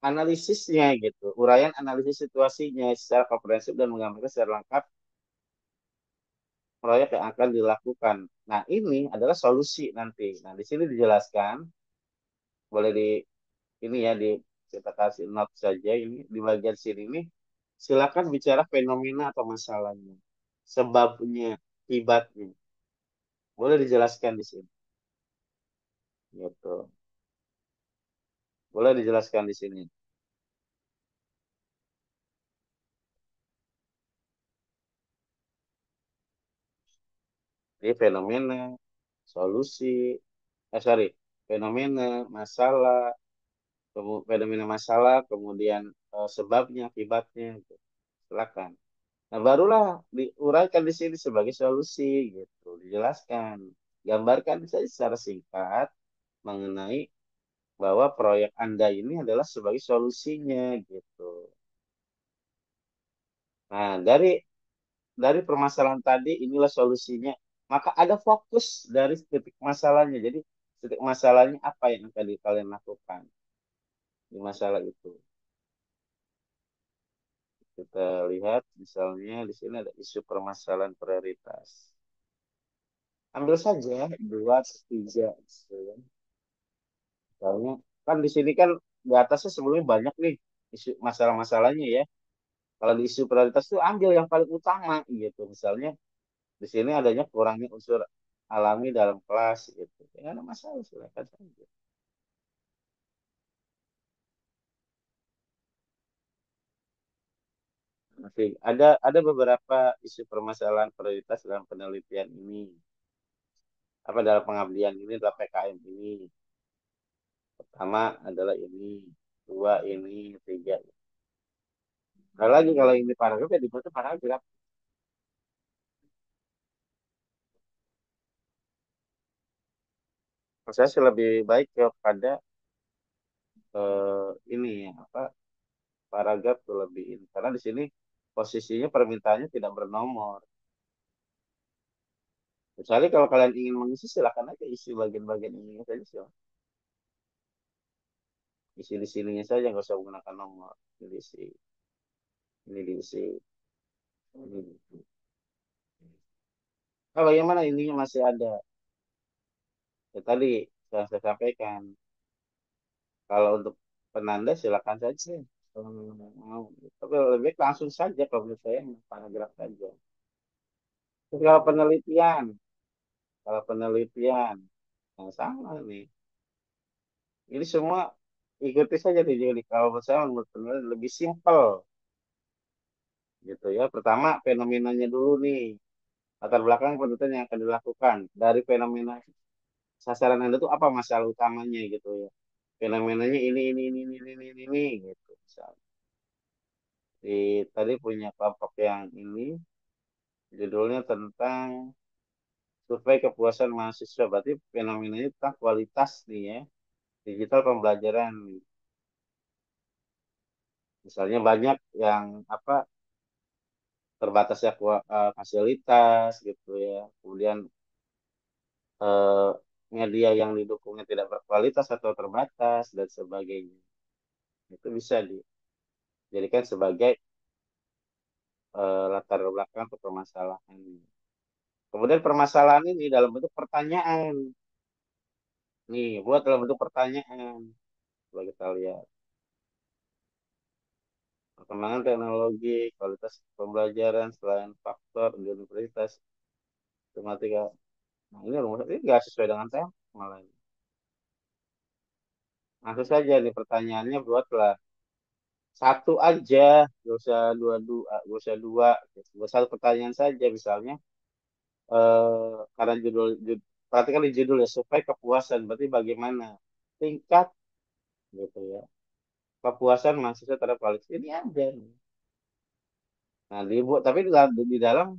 analisisnya gitu, uraian analisis situasinya secara komprehensif dan menggambarkan secara lengkap proyek yang akan dilakukan. Nah, ini adalah solusi nanti. Nah, di sini dijelaskan, boleh di ini ya di kita kasih note saja ini di bagian sini ini silakan bicara fenomena atau masalahnya, sebabnya, akibatnya. Boleh dijelaskan di sini. Gitu. Boleh dijelaskan di sini. Jadi fenomena, solusi, sorry, fenomena, masalah, fenomena masalah, kemudian sebabnya, akibatnya, gitu. Silakan. Nah, barulah diuraikan di sini sebagai solusi, gitu, dijelaskan. gambarkan saja secara singkat mengenai bahwa proyek Anda ini adalah sebagai solusinya gitu. Nah, dari permasalahan tadi inilah solusinya. Maka ada fokus dari titik masalahnya. Jadi titik masalahnya apa yang akan kalian lakukan di masalah itu. Kita lihat misalnya di sini ada isu permasalahan prioritas. Ambil saja dua, tiga. Gitu kan. Misalnya kan di sini kan di atasnya sebelumnya banyak nih isu masalah-masalahnya ya. Kalau di isu prioritas itu ambil yang paling utama gitu. Misalnya di sini adanya kurangnya unsur alami dalam kelas gitu. Ya, nggak ada masalah silakan saja. Masih ada beberapa isu permasalahan prioritas dalam penelitian ini. Apa dalam pengabdian ini dalam PKM ini. Pertama adalah ini, dua ini, tiga. Nah, lagi kalau ini paragraf ya dibuat paragraf. Saya sih lebih baik kepada ini ya apa paragraf tuh lebih ini karena di sini posisinya permintaannya tidak bernomor. Kecuali kalau kalian ingin mengisi silakan aja isi bagian-bagian ini saja sih. Isi di sininya saja nggak usah menggunakan nomor. Ini diisi, ini diisi, ini diisi. Oh, bagaimana ininya masih ada? Ya, tadi saya sampaikan kalau untuk penanda silakan saja. Kalau mau. Tapi lebih baik langsung saja kalau menurut saya paragraf saja. Terus kalau penelitian, nah sama nih. Ini semua ikuti saja nih. Jadi kalau menurut saya menurut penelitian lebih simpel gitu ya. Pertama fenomenanya dulu nih. Latar belakang penelitian yang akan dilakukan dari fenomena sasaran Anda tuh apa masalah utamanya gitu ya. Fenomenanya ini gitu. Misalnya. Tadi punya kelompok yang ini judulnya tentang survei kepuasan mahasiswa. Berarti fenomenanya tentang kualitas nih ya. Digital pembelajaran. Misalnya banyak yang apa terbatasnya fasilitas gitu ya. Kemudian eh, media yang didukungnya tidak berkualitas atau terbatas dan sebagainya. Itu bisa dijadikan sebagai latar belakang untuk permasalahan. Kemudian permasalahan ini dalam bentuk pertanyaan. Nih, buat dalam bentuk pertanyaan. Coba kita lihat. Perkembangan teknologi, kualitas pembelajaran selain faktor di universitas, tematika. Nah, ini rumus ini nggak sesuai dengan tema malah. Langsung saja nih pertanyaannya buatlah satu aja, gak usah dua, gak usah dua, buat satu pertanyaan saja misalnya. Karena perhatikan di judul ya, survei kepuasan, berarti bagaimana tingkat gitu ya, kepuasan mahasiswa terhadap kualitas ini ada. Nah, dibuat tapi di dalam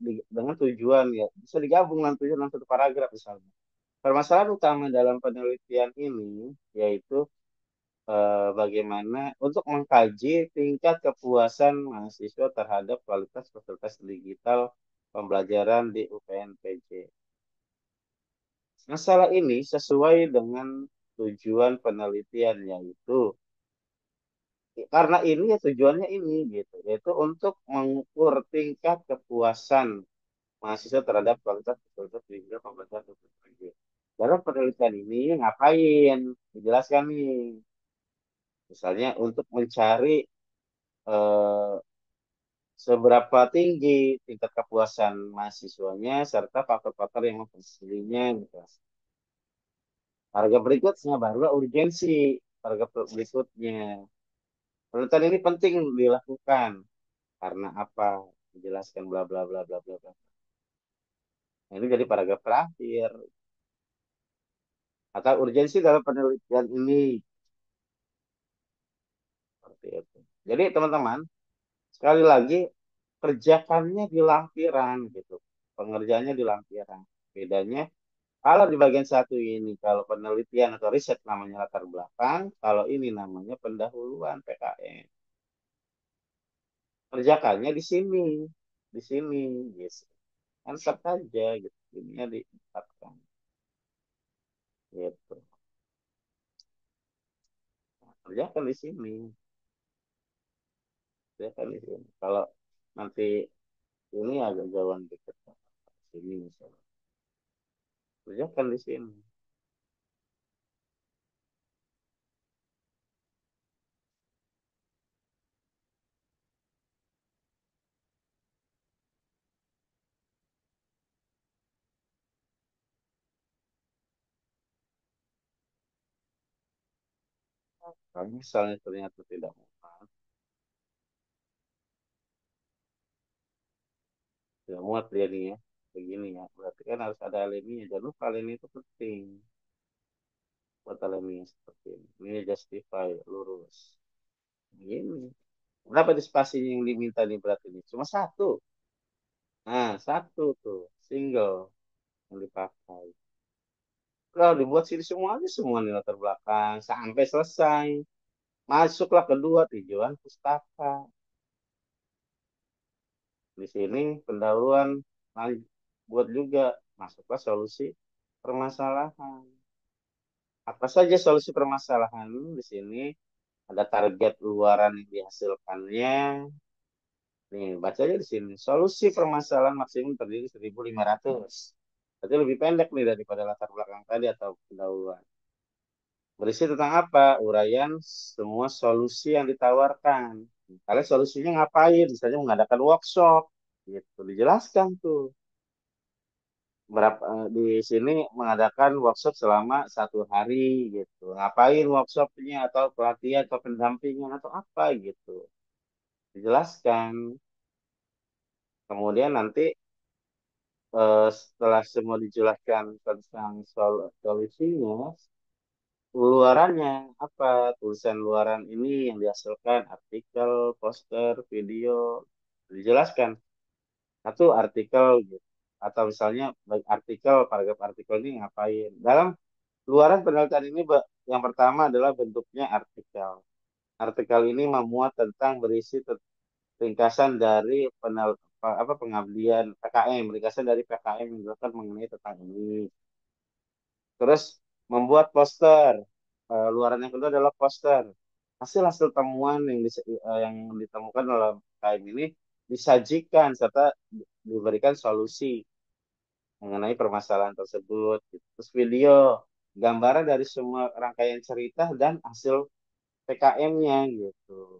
dengan tujuan ya bisa digabung dengan tujuan dalam satu paragraf misalnya. Permasalahan utama dalam penelitian ini yaitu bagaimana untuk mengkaji tingkat kepuasan mahasiswa terhadap kualitas fasilitas digital pembelajaran di UPNPJ. Masalah ini sesuai dengan tujuan penelitian yaitu karena ini ya tujuannya ini gitu yaitu untuk mengukur tingkat kepuasan mahasiswa terhadap kualitas fasilitas digital pembelajaran di UPNPJ. Dalam penelitian ini ngapain? Dijelaskan nih. Misalnya untuk mencari eh, seberapa tinggi tingkat kepuasan mahasiswanya serta faktor-faktor yang mempengaruhinya gitu. Harga berikutnya barulah urgensi. Harga berikutnya. Penelitian ini penting dilakukan karena apa? Dijelaskan bla bla bla bla bla bla. Nah, ini jadi paragraf terakhir. Atau urgensi dalam penelitian ini. Seperti itu. Jadi teman-teman, sekali lagi kerjakannya di lampiran gitu. Pengerjaannya di lampiran. Bedanya Kalau di bagian satu ini, kalau penelitian atau riset namanya latar belakang, kalau ini namanya pendahuluan PKN. Kerjakannya di sini, yes. Answer saja gitu, ininya ditempatkan, gitu. Nah, kerjakan di sini, kerjakan di sini. Kalau nanti ini agak jauhan dikit, sini misalnya, kerjakan di sini. Kalau misalnya ternyata tidak muat, tidak muat dia nih ya, begini ya, berarti kan harus ada alinea. Jangan lupa alinea itu penting buat alinea seperti ini. Ini justify lurus. Begini. Berapa di spasinya yang diminta nih berarti ini? Cuma satu. Nah, satu tuh, single yang dipakai. Kalau dibuat sini semuanya semua nih latar belakang sampai selesai. Masuklah kedua tujuan pustaka. Di sini pendahuluan buat juga masuklah solusi permasalahan. Apa saja solusi permasalahan di sini? Ada target luaran yang dihasilkannya. Nih, baca aja di sini. Solusi permasalahan maksimum terdiri 1.500. Berarti lebih pendek nih daripada latar belakang tadi atau pendahuluan. Berisi tentang apa? Uraian semua solusi yang ditawarkan. Kalian solusinya ngapain? Misalnya mengadakan workshop, gitu. Dijelaskan tuh. Di sini mengadakan workshop selama 1 hari, gitu. Ngapain workshopnya atau pelatihan atau pendampingan atau apa gitu. Dijelaskan. Kemudian nanti setelah semua dijelaskan tentang solusinya, luarannya apa? Tulisan luaran ini yang dihasilkan artikel, poster, video, dijelaskan. Satu artikel gitu. Atau misalnya artikel, paragraf artikel ini ngapain. Dalam luaran penelitian ini yang pertama adalah bentuknya artikel. Artikel ini memuat tentang berisi ringkasan dari pengabdian PKM, ringkasan dari PKM yang dilakukan mengenai tentang ini. Terus membuat poster. Luaran yang kedua adalah poster. Hasil-hasil temuan yang ditemukan dalam KM ini disajikan serta diberikan solusi mengenai permasalahan tersebut. Gitu. Terus video, gambaran dari semua rangkaian cerita dan hasil PKM-nya gitu.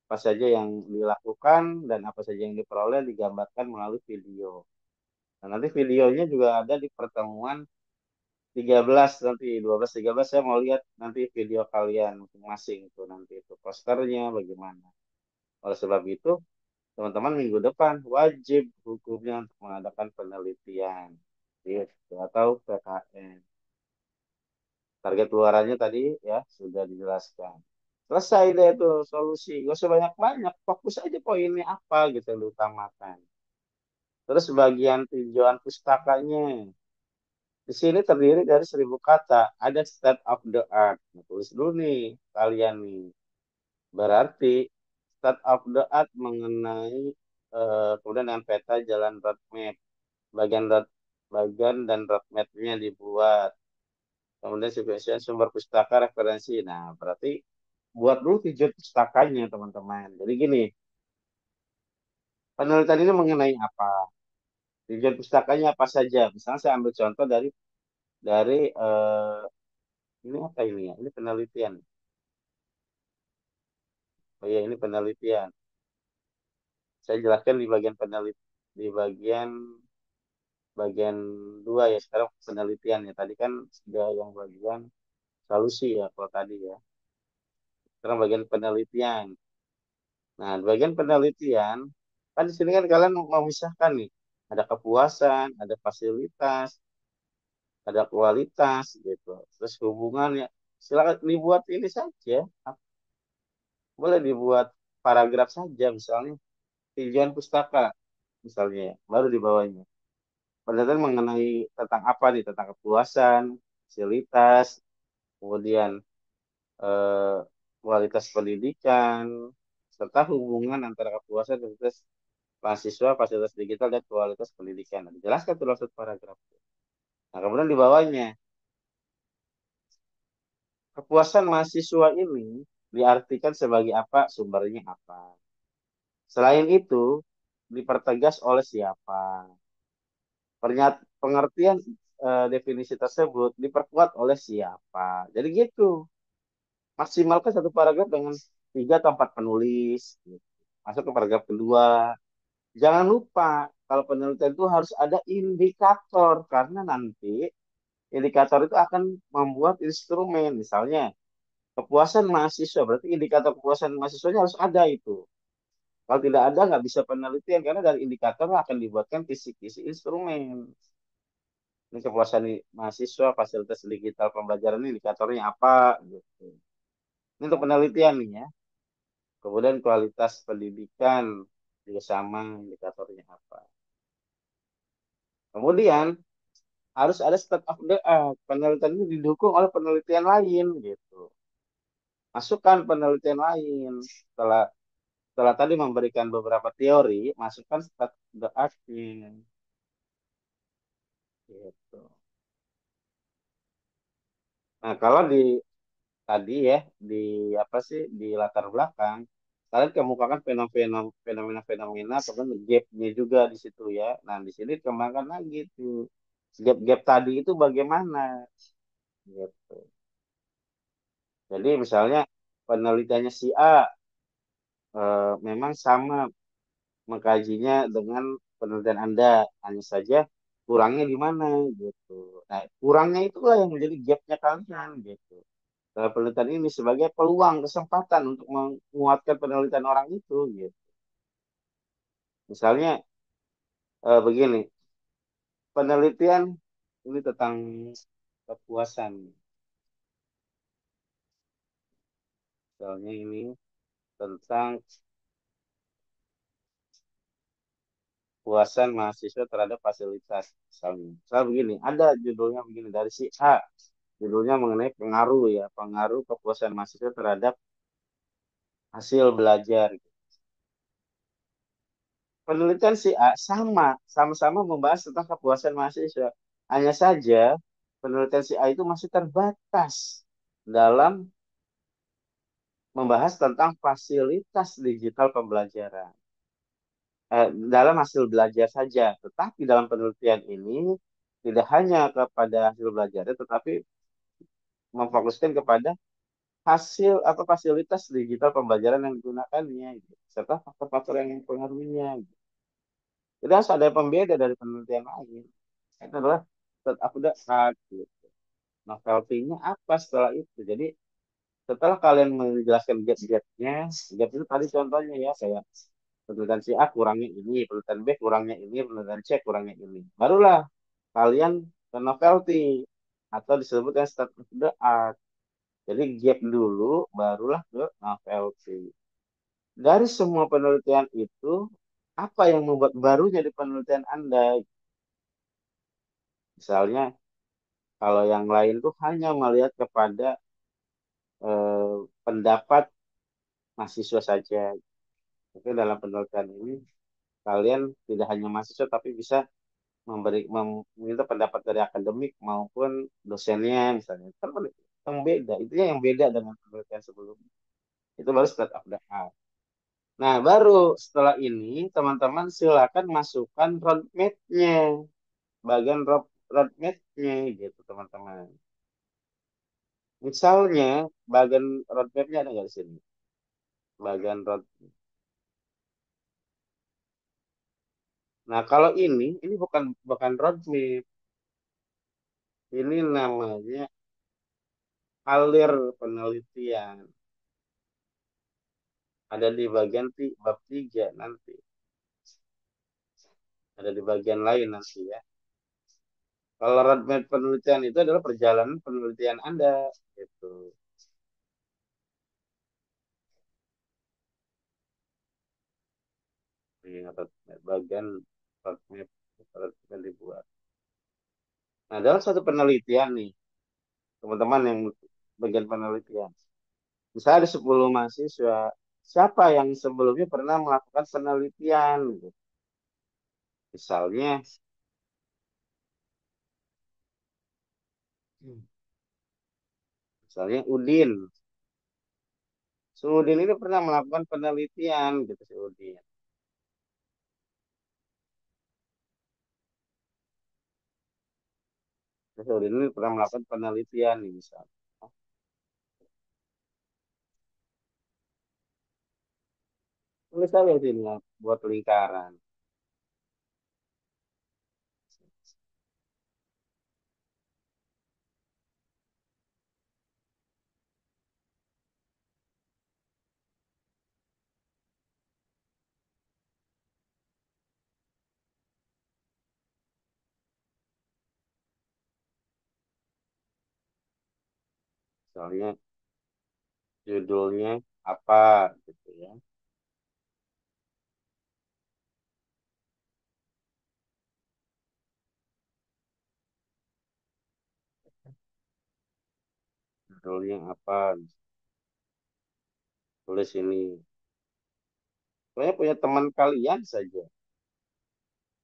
Apa saja yang dilakukan dan apa saja yang diperoleh digambarkan melalui video. Nah, nanti videonya juga ada di pertemuan 13 nanti 12 13 saya mau lihat nanti video kalian masing-masing itu nanti itu posternya bagaimana. Oleh sebab itu teman-teman minggu depan wajib hukumnya untuk mengadakan penelitian gitu, atau PKN. Target luarannya tadi ya sudah dijelaskan. Selesai deh itu solusi. Gak usah banyak-banyak. Fokus aja poinnya apa gitu yang diutamakan. Terus bagian tinjauan pustakanya. Di sini terdiri dari 1.000 kata. Ada state of the art. Nah, tulis dulu nih kalian nih. Berarti state of the art mengenai kemudian dengan peta jalan roadmap. Bagian road, bagian dan roadmap-nya dibuat. Kemudian sequential sumber pustaka referensi. Nah, berarti buat dulu tujuan pustakanya teman-teman. Jadi gini, penelitian ini mengenai apa? Tujuan pustakanya apa saja? Misalnya saya ambil contoh dari ini apa ini ya? Ini penelitian. Oh iya, ini penelitian. Saya jelaskan di bagian di bagian bagian dua ya. Sekarang penelitian ya. Tadi kan sudah yang bagian solusi ya kalau tadi ya. Sekarang bagian penelitian. Nah, di bagian penelitian kan di sini kan kalian mau memisahkan nih. Ada kepuasan, ada fasilitas, ada kualitas gitu. Terus hubungannya silakan dibuat ini saja. Boleh dibuat paragraf saja misalnya tujuan pustaka misalnya ya, baru di bawahnya. penelitian mengenai tentang apa nih? Tentang kepuasan, fasilitas, kemudian eh, kualitas pendidikan, serta hubungan antara kepuasan dan fasilitas mahasiswa, fasilitas digital, dan kualitas pendidikan. Nah, dijelaskan tuh dalam satu paragraf. Nah, kemudian di bawahnya, kepuasan mahasiswa ini diartikan sebagai apa, sumbernya apa. Selain itu, dipertegas oleh siapa. Pengertian definisi tersebut diperkuat oleh siapa. Jadi gitu. Maksimalkan satu paragraf dengan 3 atau 4 penulis. Gitu. Masuk ke paragraf kedua. Jangan lupa, kalau penelitian itu harus ada indikator. Karena nanti indikator itu akan membuat instrumen. Misalnya, kepuasan mahasiswa. Berarti indikator kepuasan mahasiswanya harus ada itu. Kalau tidak ada, nggak bisa penelitian. Karena dari indikator akan dibuatkan kisi-kisi instrumen. Ini kepuasan mahasiswa, fasilitas digital pembelajaran ini indikatornya apa gitu. Ini untuk penelitian nih ya. Kemudian kualitas pendidikan juga sama indikatornya apa. Kemudian harus ada state of the art. Penelitian ini didukung oleh penelitian lain gitu. Masukkan penelitian lain setelah tadi memberikan beberapa teori, masukkan state of the art-nya gitu. Nah, kalau di tadi ya di apa sih di latar belakang kalian kemukakan fenomena-fenomena kemudian gap-nya juga di situ ya. Nah, di sini dikembangkan lagi tuh gap-gap tadi itu bagaimana gitu. Jadi misalnya penelitiannya si A memang sama mengkajinya dengan penelitian Anda, hanya saja kurangnya di mana gitu. Nah, kurangnya itulah yang menjadi gap-nya kalian gitu. Penelitian ini sebagai peluang kesempatan untuk menguatkan penelitian orang itu gitu. Misalnya begini, penelitian ini tentang kepuasan. Misalnya ini tentang kepuasan mahasiswa terhadap fasilitas. Misalnya, begini, ada judulnya begini dari si A, judulnya mengenai pengaruh ya, pengaruh kepuasan mahasiswa terhadap hasil belajar. Penelitian si A sama-sama membahas tentang kepuasan mahasiswa. Hanya saja penelitian si A itu masih terbatas dalam membahas tentang fasilitas digital pembelajaran. Dalam hasil belajar saja, tetapi dalam penelitian ini tidak hanya kepada hasil belajar, tetapi memfokuskan kepada hasil atau fasilitas digital pembelajaran yang digunakannya, gitu, serta faktor-faktor yang mempengaruhinya. Gitu. Jadi harus ada pembeda dari penelitian lain. Itu adalah state of the art. Gitu. Novelty-nya apa setelah itu? Jadi setelah kalian menjelaskan gap-gapnya, gap itu tadi contohnya ya, kayak penelitian si A kurangnya ini, penelitian B kurangnya ini, penelitian C kurangnya ini. Barulah kalian ke novelty atau disebutnya state of the art. Jadi gap dulu, barulah ke novelty. Dari semua penelitian itu, apa yang membuat barunya di penelitian Anda? Misalnya, kalau yang lain tuh hanya melihat kepada pendapat mahasiswa saja. Tapi dalam penelitian ini, kalian tidak hanya mahasiswa, tapi bisa meminta pendapat dari akademik maupun dosennya, misalnya. Kan yang beda, itu yang beda dengan penelitian sebelumnya. Itu baru state of the art. Nah, baru setelah ini, teman-teman silakan masukkan roadmap-nya. Bagian roadmap-nya gitu, teman-teman. Misalnya, bagian roadmap-nya ada nggak di sini? Bagian road. Nah, kalau ini bukan roadmap. Ini namanya alir penelitian. Ada di bagian bab 3 nanti. Ada di bagian lain nanti ya. Kalau roadmap penelitian itu adalah perjalanan penelitian Anda. Gitu. Ini roadmap, bagian roadmap, roadmap dibuat. Nah, dalam satu penelitian nih, teman-teman yang bagian penelitian, misalnya ada 10 mahasiswa, siapa yang sebelumnya pernah melakukan penelitian, gitu. Misalnya, misalnya Udin. Si Udin ini pernah melakukan penelitian, gitu si Udin. Si Udin ini pernah melakukan penelitian, nih, misalnya. Tulis aja sini, buat lingkaran. Misalnya judulnya apa, gitu ya. Judulnya apa, tulis ini. Pokoknya punya teman kalian saja.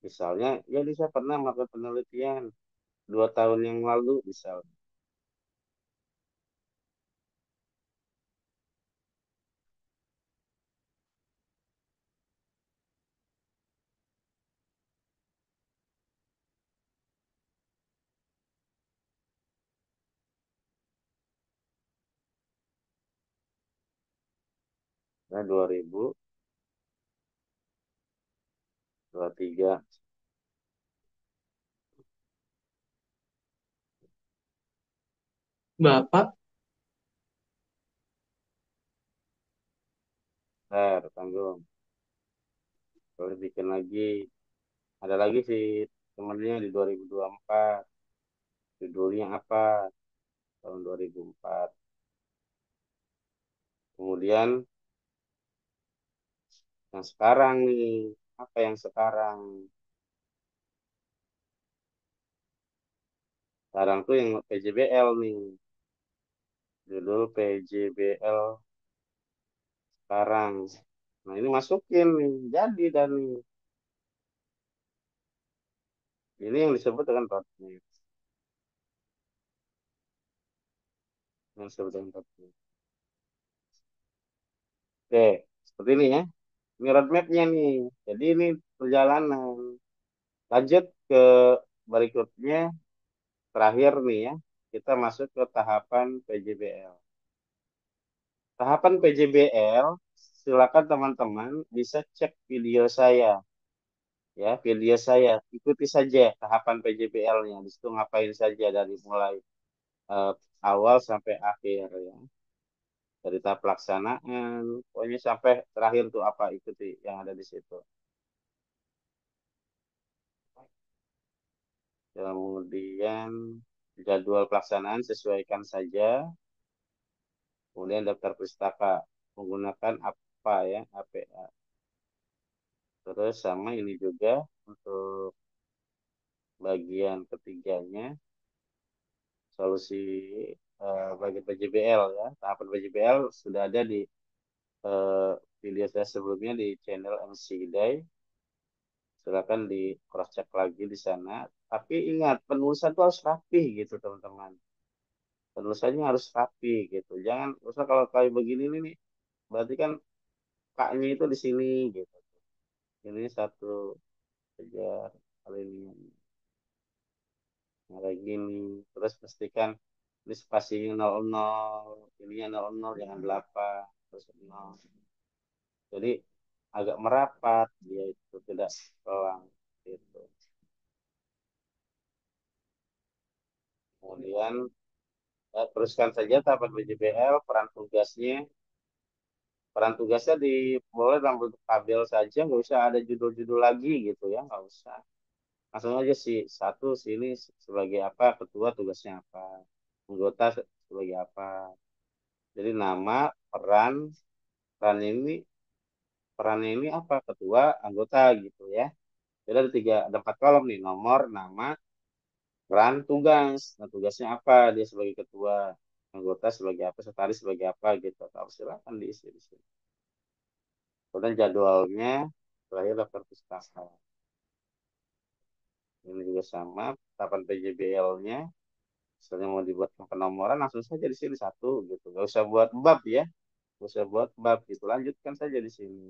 Misalnya, ya Lisa pernah melakukan penelitian 2 tahun yang lalu, misalnya. Nah, 2023. Bapak, Bentar, tanggung. Boleh bikin lagi. Ada lagi sih temennya di 2024. Judulnya apa? Tahun 2004. Kemudian yang sekarang nih. Apa yang sekarang? Sekarang tuh yang PJBL nih. Judul PJBL sekarang. Nah, ini masukin nih. Jadi dan nih. Ini yang disebut dengan roadmap. Yang disebut dengan roadmap. Oke, seperti ini ya. Ini roadmapnya nih. Jadi ini perjalanan. Lanjut ke berikutnya. Terakhir nih ya. Kita masuk ke tahapan PJBL. Tahapan PJBL, silakan teman-teman bisa cek video saya. Ya, video saya. Ikuti saja tahapan PJBL-nya. Di situ ngapain saja dari mulai eh, awal sampai akhir ya. Dari tahap pelaksanaan, pokoknya sampai terakhir tuh apa ikuti yang ada di situ. Kemudian jadwal pelaksanaan sesuaikan saja. Kemudian daftar pustaka menggunakan apa ya, APA. Terus sama ini juga untuk bagian ketiganya, solusi bagian PJBL ya. Tahapan PJBL sudah ada di eh, video saya sebelumnya di channel MC Day. Silakan di cross check lagi di sana. Tapi ingat, penulisan itu harus rapi gitu, teman-teman. Penulisannya harus rapi gitu. Jangan, usah kalau kayak begini nih, berarti kan kaknya itu di sini gitu. Ini satu kejar kali ini. Nah, kayak gini. Terus pastikan ini spasinya 00, ininya 00, jangan 8, terus 0. Jadi agak merapat, dia itu tidak pelang gitu. Kemudian teruskan saja tahapan BJBL, peran tugasnya boleh dalam bentuk tabel saja, nggak usah ada judul-judul lagi gitu ya, nggak usah. Langsung aja sih, satu sini sebagai apa, ketua tugasnya apa, anggota sebagai apa. Jadi nama, peran, peran ini, perannya ini apa, ketua, anggota gitu ya. Jadi ada 4 kolom nih, nomor, nama, peran tugas. Nah, tugasnya apa? Dia sebagai ketua, anggota sebagai apa, sekretaris sebagai apa gitu. Atau silakan diisi di sini. Kemudian jadwalnya, terakhir daftar pustaka. Ini juga sama, tahapan PJBL-nya. Misalnya mau dibuat penomoran, langsung saja di sini satu gitu. Gak usah buat bab ya, gak usah buat bab gitu. Lanjutkan saja di sini.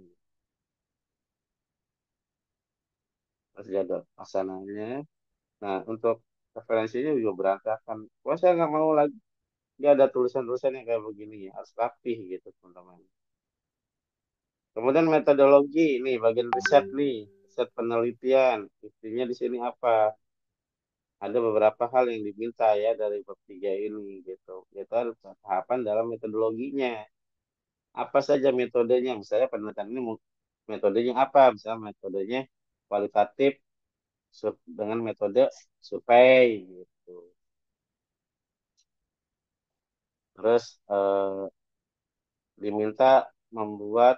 Terus jadwal pelaksananya. Nah, untuk referensinya juga berantakan. Wah, saya nggak mau lagi. Nggak ada tulisan-tulisan yang kayak begini ya. Harus rapih gitu, teman-teman. Kemudian metodologi, nih bagian riset nih. Riset penelitian. Intinya di sini apa? Ada beberapa hal yang diminta ya dari bab 3 ini gitu. Itu ada tahapan dalam metodologinya. Apa saja metodenya? Misalnya penelitian ini metodenya apa? Misalnya metodenya kualitatif dengan metode survei gitu. Terus diminta membuat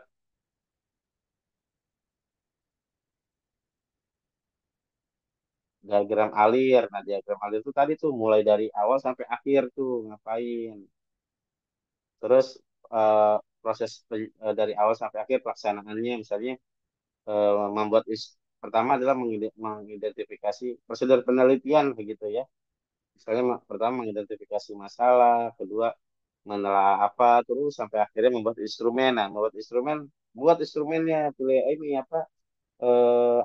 diagram alir. Nah, diagram alir itu tadi tuh mulai dari awal sampai akhir tuh ngapain. Terus eh, proses dari awal sampai akhir pelaksanaannya misalnya membuat pertama adalah mengidentifikasi prosedur penelitian begitu ya. Misalnya pertama mengidentifikasi masalah, kedua menelaah apa, terus sampai akhirnya membuat instrumen. Nah, membuat instrumen, buat instrumennya, pilih ini apa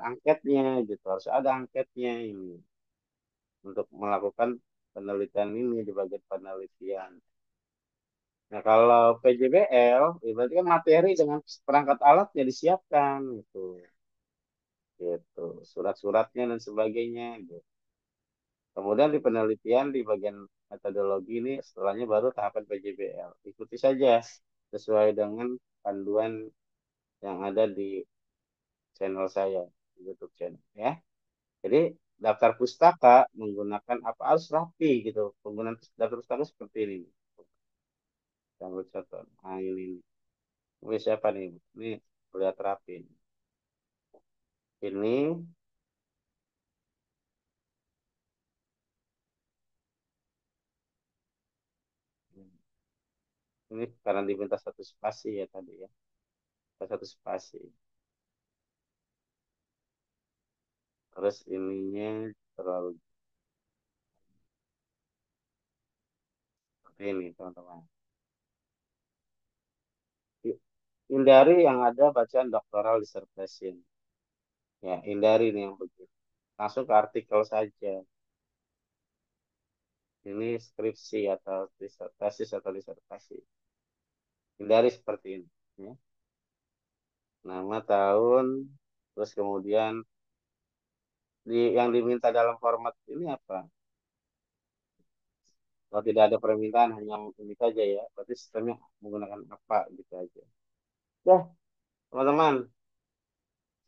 angketnya gitu. Harus ada angketnya ini untuk melakukan penelitian ini di bagian penelitian. Nah, kalau PJBL, ya berarti kan materi dengan perangkat alatnya disiapkan gitu. Gitu, surat-suratnya dan sebagainya gitu. Kemudian di penelitian di bagian metodologi ini setelahnya baru tahapan PJBL. Ikuti saja sesuai dengan panduan yang ada di channel saya, di YouTube channel ya. Jadi daftar pustaka menggunakan apa harus rapi gitu. Penggunaan daftar pustaka seperti ini. Yang contoh. Nah ini. Ini siapa nih? Ini lihat rapi. Ini ini karena diminta satu spasi ya tadi ya. Satu spasi. Terus ininya terlalu seperti ini teman-teman. Hindari yang ada bacaan doctoral dissertation. Ya, hindari nih yang begitu. Langsung ke artikel saja. Ini skripsi atau tesis atau disertasi. Hindari seperti ini. Ya. Nama, tahun, terus kemudian yang diminta dalam format ini apa? Kalau tidak ada permintaan, hanya ini saja ya. Berarti sistemnya menggunakan apa gitu aja. Ya, teman-teman.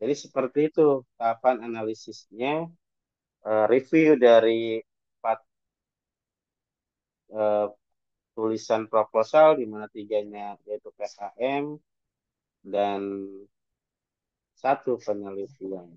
Jadi seperti itu tahapan analisisnya. Review dari 4 eh, tulisan proposal di mana tiganya yaitu PKM dan satu penelitian.